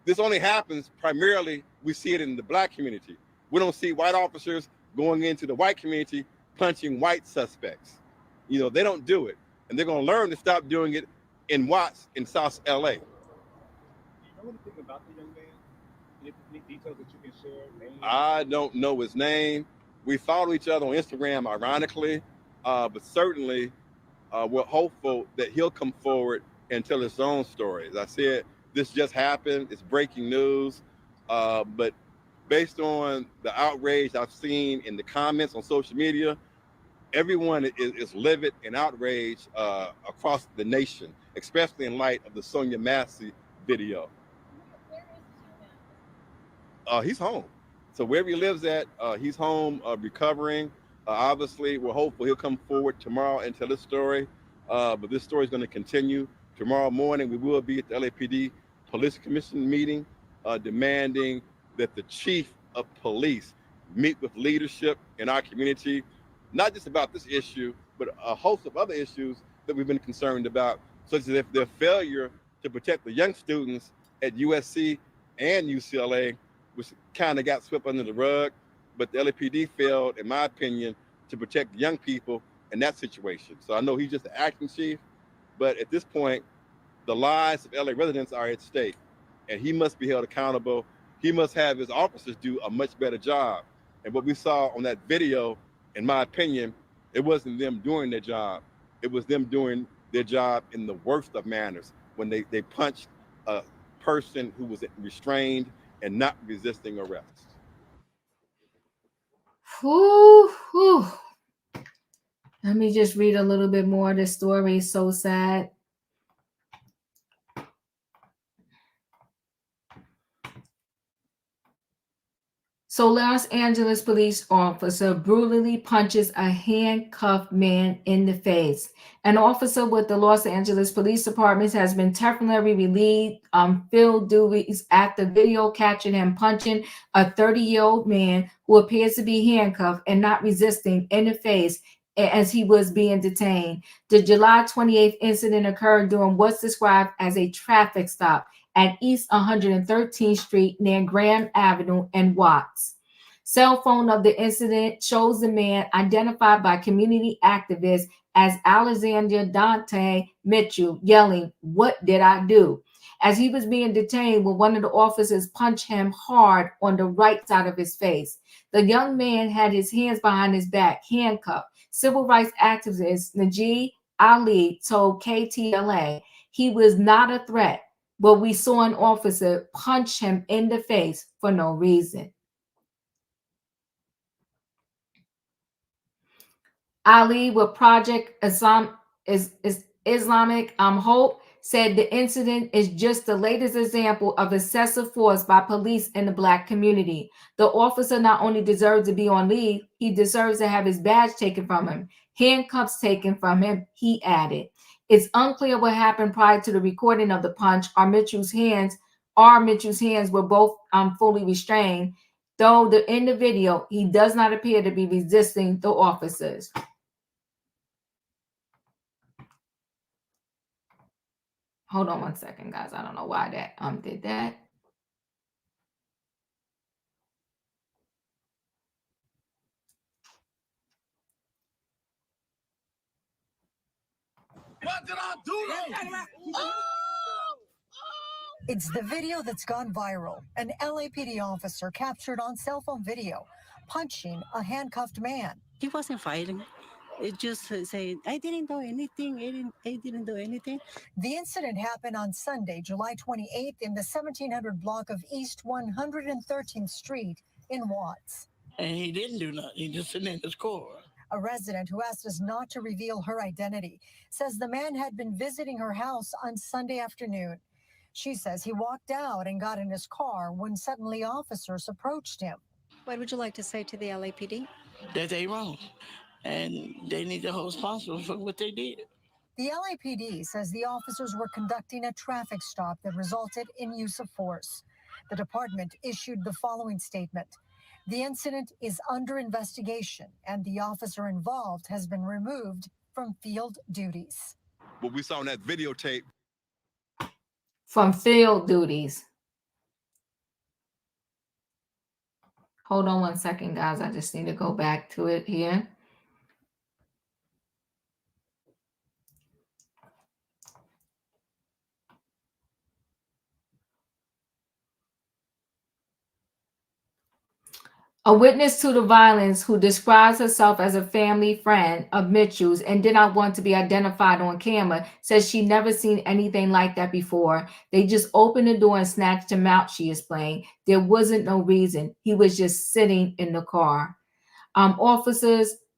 Speaker 18: this only happens primarily, we see it in the black community. We don't see white officers going into the white community punching white suspects. You know, they don't do it. And they're gonna learn to stop doing it in Watts in South LA.
Speaker 3: Do you know anything about the young man? Any details that you can share?
Speaker 18: I don't know his name. We follow each other on Instagram, ironically, but certainly we're hopeful that he'll come forward and tell his own story. As I said, this just happened. It's breaking news. But based on the outrage I've seen in the comments on social media, everyone is livid and outraged across the nation, especially in light of the Sonia Massie video. He's home. So wherever he lives at, he's home recovering. Obviously, we're hopeful he'll come forward tomorrow and tell his story. But this story is going to continue. Tomorrow morning, we will be at the LAPD Police Commission meeting, demanding that the chief of police meet with leadership in our community, not just about this issue, but a host of other issues that we've been concerned about, such as their failure to protect the young students at USC and UCLA, which kind of got swept under the rug, but the LAPD failed, in my opinion, to protect young people in that situation. So I know he's just the acting chief, but at this point, the lives of LA residents are at stake, and he must be held accountable. He must have his officers do a much better job. And what we saw on that video, in my opinion, it wasn't them doing their job. It was them doing their job in the worst of manners when they punched a person who was restrained and not resisting arrest.
Speaker 1: Whew, whew. Let me just read a little bit more. This story is so sad. So Los Angeles police officer brutally punches a handcuffed man in the face. An officer with the Los Angeles Police Department has been temporarily relieved field duties after video captured him punching a 30-year-old man who appears to be handcuffed and not resisting in the face as he was being detained. The July 28th incident occurred during what's described as a traffic stop at East 113th Street near Graham Avenue and Watts. Cell phone of the incident shows the man identified by community activists as Alexander Dante Mitchell yelling, "What did I do?" as he was being detained when one of the officers punched him hard on the right side of his face. The young man had his hands behind his back, handcuffed. Civil rights activist Najee Ali told KTLA he was not a threat, but we saw an officer punch him in the face for no reason. Ali with Project Islamic Hope said the incident is just the latest example of excessive force by police in the Black community. The officer not only deserves to be on leave, he deserves to have his badge taken from him, handcuffs taken from him, he added. It's unclear what happened prior to the recording of the punch. Mitchell's hands were both fully restrained, though in the video, he does not appear to be resisting the officers. Hold on one second, guys. I don't know why that did that.
Speaker 21: What did I do? It's the video that's gone viral. An LAPD officer captured on cell phone video punching a handcuffed man.
Speaker 22: He wasn't fighting. It just said, I didn't do anything. I didn't do anything.
Speaker 21: The incident happened on Sunday, July 28th in the 1700 block of East 113th Street in Watts.
Speaker 22: And he didn't do nothing. He just sitting in his car.
Speaker 21: A resident who asked us not to reveal her identity says the man had been visiting her house on Sunday afternoon. She says he walked out and got in his car when suddenly officers approached him.
Speaker 22: What would you like to say to the LAPD? That they wrong, and they need to hold responsible for what they did.
Speaker 21: The LAPD says the officers were conducting a traffic stop that resulted in use of force. The department issued the following statement. The incident is under investigation, and the officer involved has been removed from field duties.
Speaker 18: What we saw in that videotape.
Speaker 1: From field duties. Hold on one second, guys. I just need to go back to it here. A witness to the violence who describes herself as a family friend of Mitchell's and did not want to be identified on camera says she never seen anything like that before. They just opened the door and snatched him out, she explained. There wasn't no reason. He was just sitting in the car.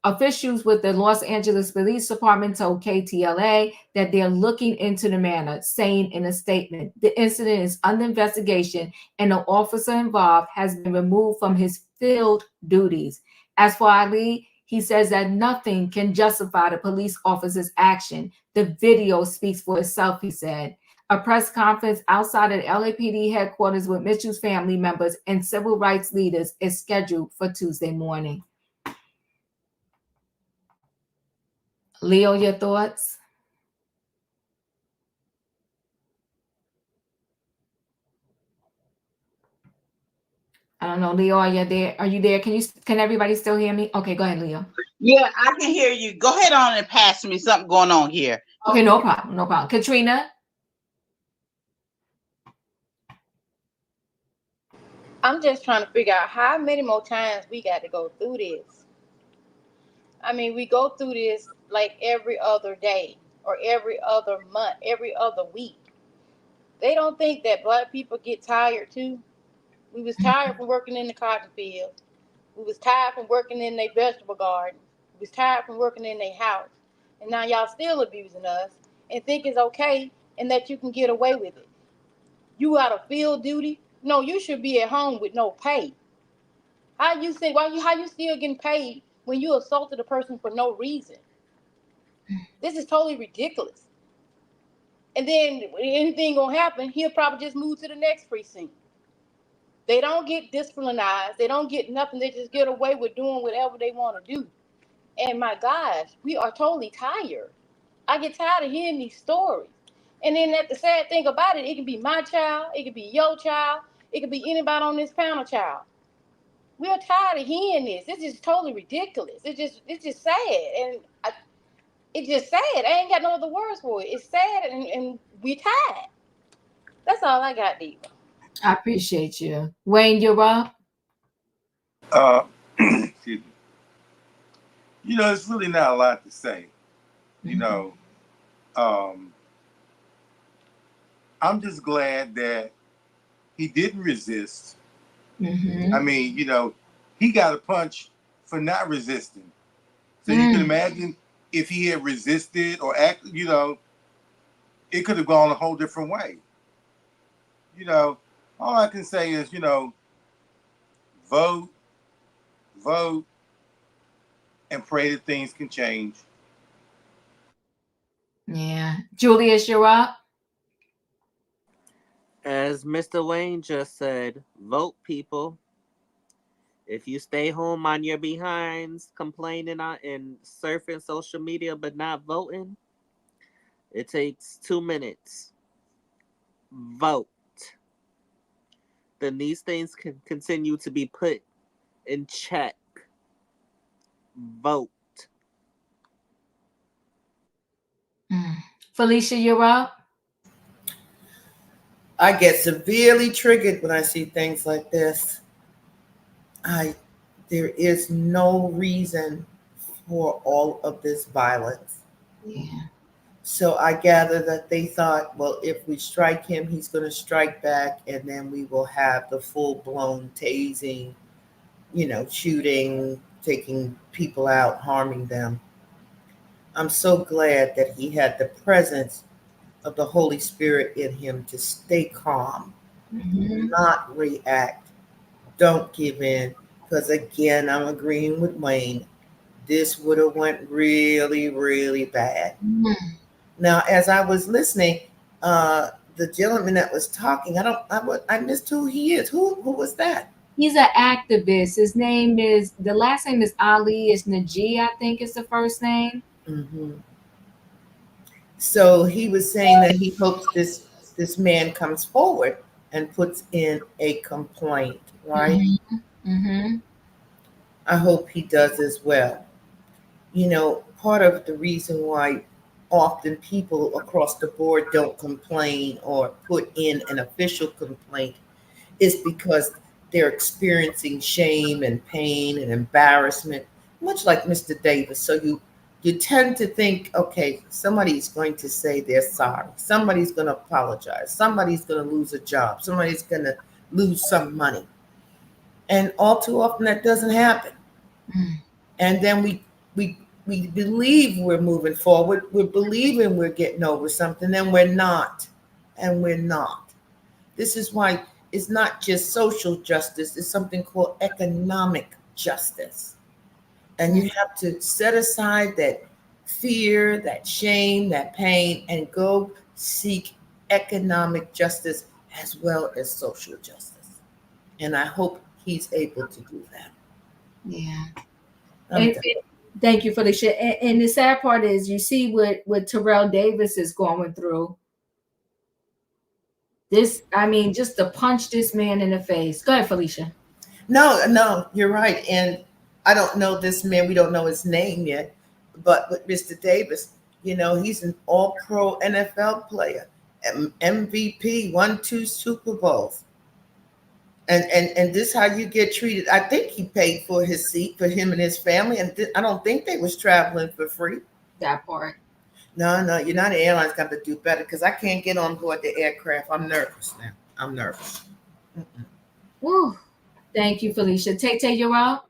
Speaker 1: Officials with the Los Angeles Police Department told KTLA that they're looking into the matter, saying in a statement, the incident is under investigation and the officer involved has been removed from his field duties. As for Ali, he says that nothing can justify the police officer's action. The video speaks for itself, he said. A press conference outside of LAPD headquarters with Mitchell's family members and civil rights leaders is scheduled for Tuesday morning. Leo, your thoughts? I don't know, Leo, are you there? Are you there? Can everybody still hear me? Okay, go ahead, Leo.
Speaker 2: Yeah, I can hear you. Go ahead on and pass me something going on here.
Speaker 1: Okay, no problem, no problem. Katrina?
Speaker 13: I'm just trying to figure out how many more times we got to go through this. I mean, we go through this like every other day or every other month, every other week. They don't think that Black people get tired too. We was tired from working in the cotton fields. We was tired from working in their vegetable garden. We was tired from working in their house. And now y'all still abusing us and think it's okay and that you can get away with it. You out of field duty? No, you should be at home with no pay. How you still getting paid when you assaulted a person for no reason? This is totally ridiculous. And then when anything gonna happen, he'll probably just move to the next precinct. They don't get disciplinized. They don't get nothing. They just get away with doing whatever they want to do. And my gosh, we are totally tired. I get tired of hearing these stories. And then the sad thing about it, it can be my child, it can be your child, it can be anybody on this panel child. We're tired of hearing this. It's just totally ridiculous. It's just sad. And it's just sad. I ain't got no other words for it. It's sad and we tired. That's all I got, Diva.
Speaker 1: I appreciate you. Wayne, you're up.
Speaker 15: Excuse me. You know, it's really not a lot to say. You know, I'm just glad that he didn't resist. I mean, you know, he got a punch for not resisting. So you can imagine if he had resisted or acted, you know, it could have gone a whole different way. You know, all I can say is, you know, vote, and pray that things can change.
Speaker 1: Yeah. Julius, you're up.
Speaker 14: As Mr. Wayne just said, vote, people. If you stay home on your behinds, complaining and surfing social media but not voting, it takes 2 minutes. Vote. Then these things can continue to be put in check. Vote.
Speaker 1: Felicia, you're up.
Speaker 16: I get severely triggered when I see things like this. There is no reason for all of this violence.
Speaker 1: Yeah.
Speaker 16: So I gather that they thought, well, if we strike him, he's going to strike back, and then we will have the full-blown tasing, you know, shooting, taking people out, harming them. I'm so glad that he had the presence of the Holy Spirit in him to stay calm, not react, don't give in. Because again, I'm agreeing with Wayne. This would have went really, really bad. Now, as I was listening, the gentleman that was talking, I missed who he is. Who was that?
Speaker 1: He's an activist. His name is, the last name is Ali. It's Najee, I think is the first name.
Speaker 16: So he was saying that he hopes this man comes forward and puts in a complaint, right? I hope he does as well. You know, part of the reason why often people across the board don't complain or put in an official complaint is because they're experiencing shame and pain and embarrassment, much like Mr. Davis. So you tend to think, okay, somebody's going to say they're sorry. Somebody's going to apologize. Somebody's going to lose a job. Somebody's going to lose some money. And all too often that doesn't happen. And then we believe we're moving forward. We're believing we're getting over something, and we're not. And we're not. This is why it's not just social justice. It's something called economic justice. And you have to set aside that fear, that shame, that pain, and go seek economic justice as well as social justice. And I hope he's able to do that.
Speaker 1: Yeah. Thank you, Felicia. And the sad part is, you see what Terrell Davis is going through. This, I mean, just to punch this man in the face. Go ahead, Felicia.
Speaker 16: No, you're right. And I don't know this man. We don't know his name yet. But with Mr. Davis, you know, he's an all-pro NFL player, MVP, won 2 Super Bowls. And this is how you get treated. I think he paid for his seat for him and his family. And I don't think they was traveling for free.
Speaker 1: That part.
Speaker 16: No, United Airlines got to do better because I can't get on board the aircraft. I'm nervous now. I'm nervous.
Speaker 1: Woo. Thank you, Felicia. Tay, you're out.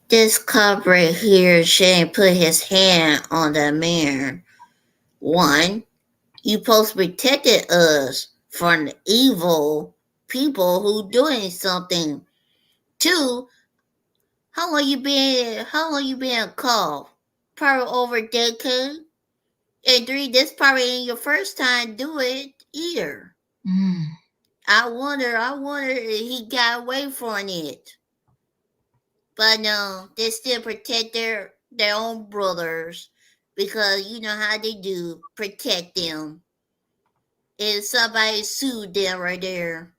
Speaker 17: This culprit here shouldn't put his hand on the mirror. One, you supposed to protect us from the evil people who doing something. Two, how long you been called? Probably over a decade. And three, this probably ain't your first time do it either. I wonder if he got away from it. But no, they still protect their own brothers because you know how they do, protect them. And somebody sued them right there.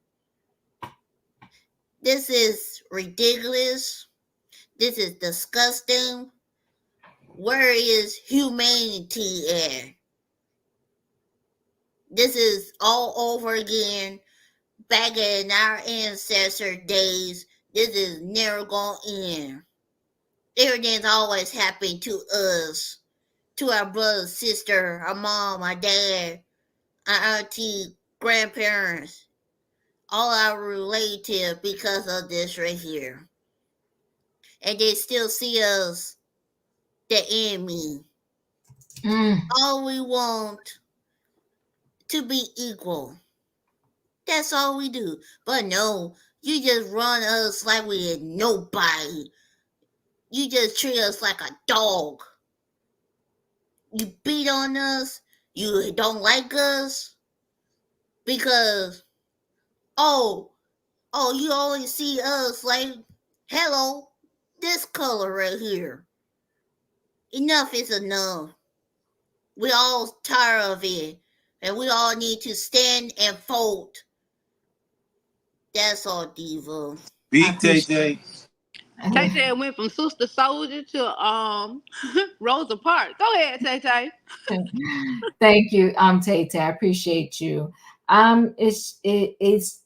Speaker 17: This is ridiculous. This is disgusting. Where is humanity at? This is all over again. Back in our ancestor days, this is never gonna end. Everything's always happening to us, to our brother, sister, our mom, our dad, our auntie, grandparents, all our relatives because of this right here. And they still see us the enemy. All we want to be equal. That's all we do. But no, you just run us like we ain't nobody. You just treat us like a dog. You beat on us. You don't like us. Because, you always see us like, hello, this color right here. Enough is enough. We all tired of it. And we all need to stand and vote. That's all, Diva.
Speaker 15: Beat Tay.
Speaker 22: Tay went from Sister Soldier to Rosa Parks. Go ahead, Tay.
Speaker 1: Thank you, Tay. I appreciate you. It's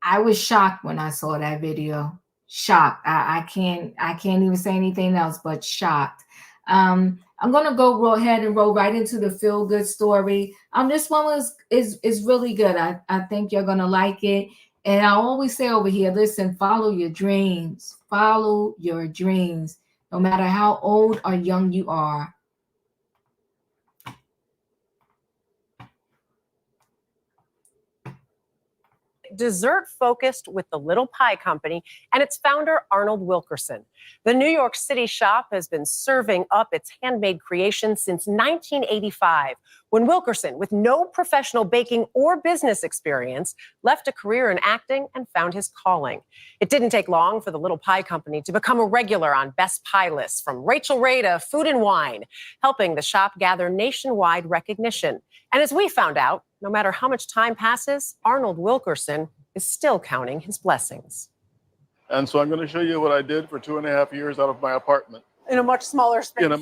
Speaker 1: I was shocked when I saw that video. Shocked. I can't even say anything else but shocked. I'm gonna go ahead and roll right into the feel good story. This one is really good. I think you're gonna like it. And I always say over here, listen, follow your dreams. Follow your dreams, no matter how old or young you are.
Speaker 4: Dessert focused with the Little Pie Company and its founder, Arnold Wilkerson. The New York City shop has been serving up its handmade creations since 1985, when Wilkerson, with no professional baking or business experience, left a career in acting and found his calling. It didn't take long for the Little Pie Company to become a regular on best pie lists, from Rachel Ray to Food and Wine, helping the shop gather nationwide recognition. And as we found out, no matter how much time passes, Arnold Wilkerson is still counting his blessings.
Speaker 7: And so I'm going to show you what I did for 2.5 years out of my apartment.
Speaker 4: In a much smaller space.
Speaker 7: In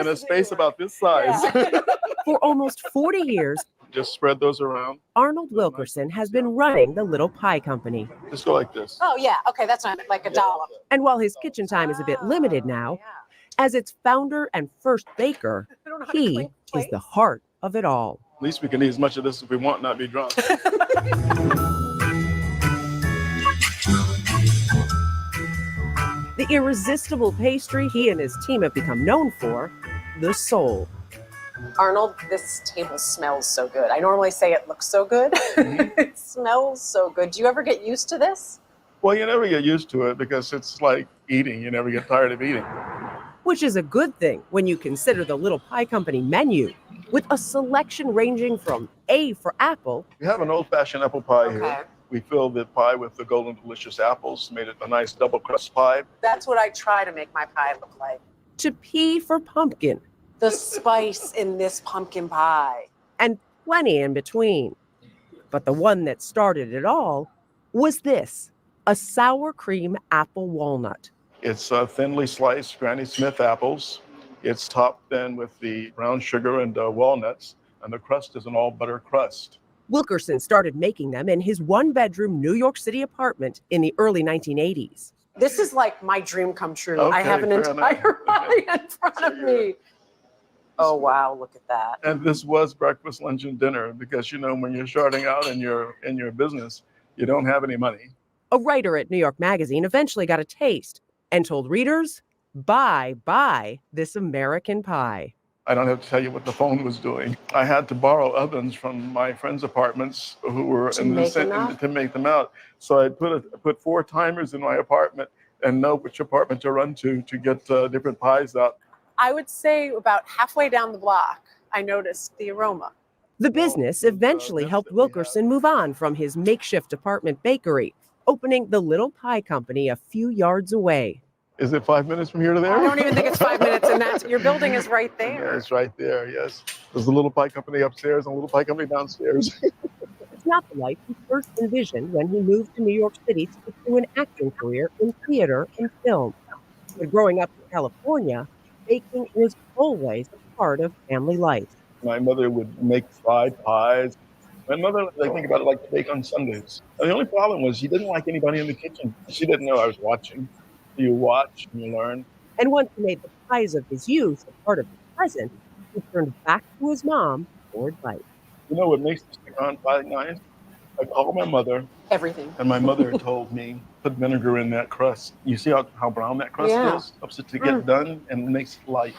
Speaker 7: a space about this size.
Speaker 4: Yeah. For almost 40 years,
Speaker 7: just spread those around.
Speaker 4: Arnold Wilkerson has been running the Little Pie Company.
Speaker 7: Just go like this.
Speaker 4: Oh, yeah. Okay, that's not like a dollop. And while his kitchen time is a bit limited now, as its founder and first baker, he is the heart of it all.
Speaker 7: At least we can eat as much of this as we want, not be drunk.
Speaker 4: The irresistible pastry he and his team have become known for, the soul. Arnold, this table smells so good. I normally say it looks so good. It smells so good. Do you ever get used to this?
Speaker 7: Well, you never get used to it because it's like eating. You never get tired of eating.
Speaker 4: Which is a good thing when you consider the Little Pie Company menu, with a selection ranging from A for apple.
Speaker 7: We have an old-fashioned apple pie here. We fill the pie with the golden delicious apples, made it a nice double crust pie.
Speaker 4: That's what I try to make my pie look like. To P for pumpkin. The spice in this pumpkin pie. And plenty in between. But the one that started it all was this, a sour cream apple walnut.
Speaker 7: It's thinly sliced Granny Smith apples. It's topped then with the brown sugar and walnuts, and the crust is an all-butter crust.
Speaker 4: Wilkerson started making them in his one-bedroom New York City apartment in the early 1980s. This is like my dream come true.
Speaker 7: Okay,
Speaker 4: I have an entire pie in front of me. Oh, wow, look at that.
Speaker 7: And this was breakfast, lunch, and dinner because, you know, when you're starting out in your business, you don't have any money.
Speaker 4: A writer at New York Magazine eventually got a taste and told readers, buy this American pie.
Speaker 7: I don't have to tell you what the phone was doing. I had to borrow ovens from my friends' apartments who were to make them out. So I put 4 timers in my apartment and know which apartment to run to get different pies out.
Speaker 4: I would say about halfway down the block, I noticed the aroma. The business eventually helped Wilkerson move on from his makeshift apartment bakery, opening the Little Pie Company a few yards away.
Speaker 7: Is it 5 minutes from here to there?
Speaker 4: I don't even think it's 5 minutes, and your building is right there.
Speaker 7: Yeah, it's right there, yes. There's a Little Pie Company upstairs and a Little Pie Company downstairs.
Speaker 4: It's not the life he first envisioned when he moved to New York City to pursue an acting career in theater and film. But growing up in California, baking was always a part of family life.
Speaker 7: My mother would make fried pies. My mother, I think about it, liked to bake on Sundays. And the only problem was she didn't like anybody in the kitchen. She didn't know I was watching. You watch and you learn.
Speaker 4: And once he made the pies of his youth a part of the present, he turned back to his mom for advice.
Speaker 7: You know what makes the stick on pie nice? I called my mother.
Speaker 4: Everything.
Speaker 7: And my mother told me, put vinegar in that crust. You see how brown that crust is? Helps it to get done and makes it light.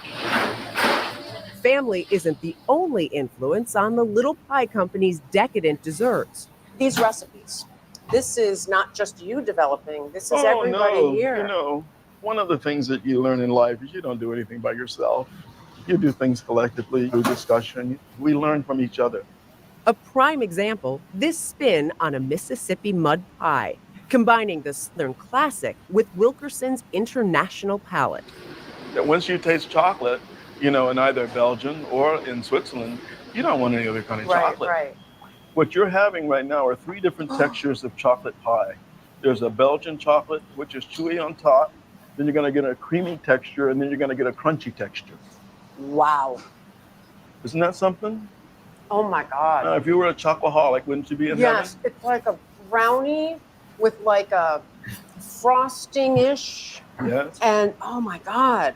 Speaker 4: Family isn't the only influence on the Little Pie Company's decadent desserts. These recipes, this is not just you developing, this is everybody here.
Speaker 7: You know, one of the things that you learn in life is you don't do anything by yourself. You do things collectively through discussion. We learn from each other.
Speaker 4: A prime example, this spin on a Mississippi mud pie, combining the Southern classic with Wilkerson's international palate.
Speaker 7: Once you taste chocolate, you know, in either Belgium or in Switzerland, you don't want any other kind of chocolate.
Speaker 4: Right.
Speaker 7: What you're having right now are 3 different textures of chocolate pie. There's a Belgian chocolate, which is chewy on top. Then you're going to get a creamy texture, and then you're going to get a crunchy texture.
Speaker 4: Wow.
Speaker 7: Isn't that something?
Speaker 4: Oh my God.
Speaker 7: If you were a chocoholic, wouldn't you be in heaven?
Speaker 4: Yes, it's like a brownie with like a frosting-ish.
Speaker 7: Yes.
Speaker 4: And oh my God.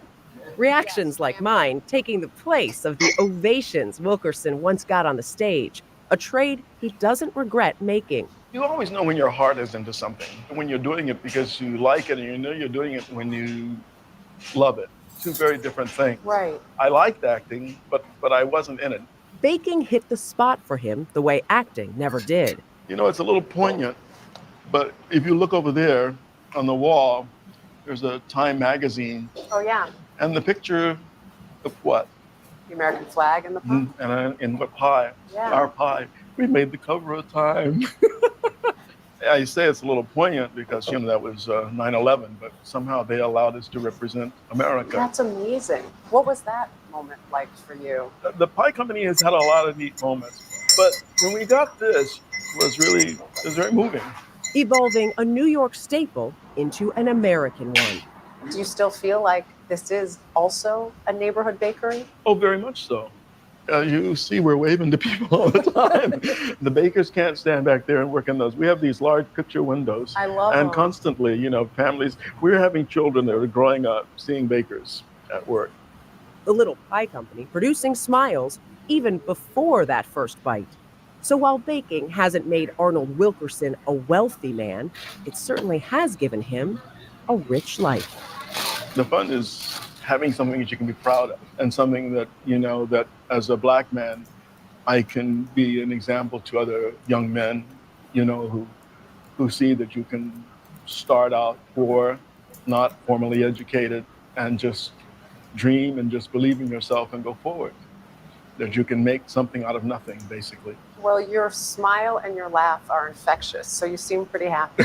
Speaker 4: Reactions like mine taking the place of the ovations Wilkerson once got on the stage, a trade he doesn't regret making.
Speaker 7: You always know when your heart is into something, when you're doing it because you like it, and you know you're doing it when you love it. 2 very different things.
Speaker 4: Right.
Speaker 7: I liked acting, but I wasn't in it.
Speaker 4: Baking hit the spot for him the way acting never did.
Speaker 7: You know, it's a little poignant, but if you look over there on the wall, there's a Time magazine.
Speaker 4: Oh, yeah.
Speaker 7: And the picture of what?
Speaker 4: The American flag in the pie?
Speaker 7: And in what pie?
Speaker 4: Yeah.
Speaker 7: Our pie. We made the cover of Time. I say it's a little poignant because, you know, that was 9/11, but somehow they allowed us to represent America.
Speaker 4: That's amazing. What was that moment like for you?
Speaker 7: The Pie Company has had a lot of neat moments, but when we got this, it was very moving.
Speaker 4: Evolving a New York staple into an American one. Do you still feel like this is also a neighborhood bakery?
Speaker 7: Oh, very much so. You see, we're waving to people all the time. The bakers can't stand back there and work in those. We have these large picture windows.
Speaker 4: I love
Speaker 7: And
Speaker 4: them.
Speaker 7: constantly, you know, families, we're having children that are growing up seeing bakers at work.
Speaker 4: The Little Pie Company producing smiles even before that first bite. So while baking hasn't made Arnold Wilkerson a wealthy man, it certainly has given him a rich life.
Speaker 7: The fun is having something that you can be proud of, and something that, you know, that as a Black man, I can be an example to other young men, you know, who see that you can start out poor, not formally educated, and just dream and just believe in yourself and go forward. That you can make something out of nothing, basically.
Speaker 4: Well, your smile and your laugh are infectious, so you seem pretty happy.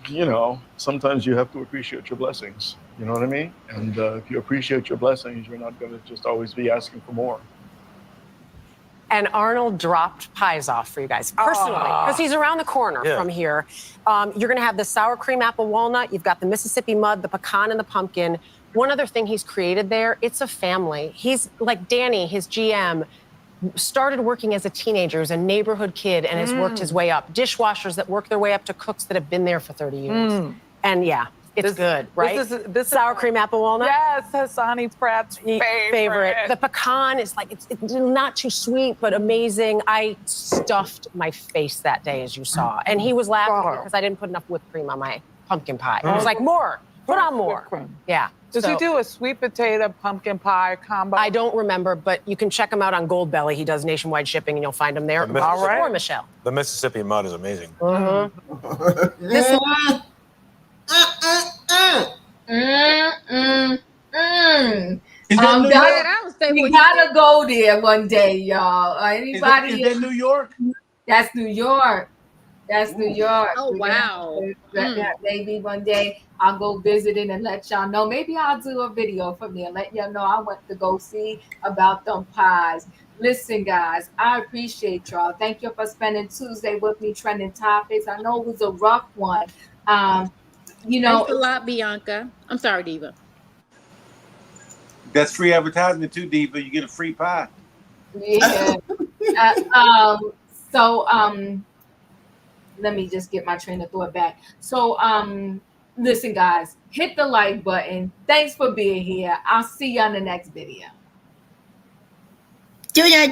Speaker 7: You know, sometimes you have to appreciate your blessings. You know what I mean? And if you appreciate your blessings, you're not going to just always be asking for more.
Speaker 4: And Arnold dropped pies off for you guys personally, because he's around the corner from here. You're going to have the sour cream apple walnut. You've got the Mississippi mud, the pecan, and the pumpkin. One other thing he's created there, it's a family. He's like Danny, his GM, started working as a teenager, as a neighborhood kid, and has worked his way up. Dishwashers that work their way up to cooks that have been there for 30 years. And yeah, It's good, right?
Speaker 12: This
Speaker 4: sour cream apple walnut.
Speaker 12: Yes, Hassani Pratt's favorite.
Speaker 4: The pecan is like it's not too sweet, but amazing. I stuffed my face that day, as you saw, and he was laughing because I didn't put enough whipped cream on my pumpkin pie. I was like, more, put on more. Yeah.
Speaker 12: Does he do a sweet potato pumpkin pie combo?
Speaker 4: I don't remember, but you can check him out on Goldbelly. He does nationwide shipping, and you'll find him there.
Speaker 5: All right.
Speaker 4: Or Michelle.
Speaker 5: The Mississippi mud is amazing.
Speaker 4: This
Speaker 1: We gotta go there one day, y'all. Anybody?
Speaker 15: Is that New York?
Speaker 1: That's New York. That's New York.
Speaker 8: Oh, wow.
Speaker 1: Maybe one day I'll go visit it and let y'all know. Maybe I'll do a video from there and let y'all know I went to go see about them pies. Listen, guys, I appreciate y'all. Thank you for spending Tuesday with me, Trending Topics. I know it was a rough one. You know,
Speaker 8: thanks a lot, Bianca. I'm sorry, Diva.
Speaker 15: That's free advertisement too, Diva. You get a free pie.
Speaker 1: Yeah. Let me just get my train of thought back. So, listen, guys, hit the like button. Thanks for being here. I'll see you on the next video.
Speaker 17: Do not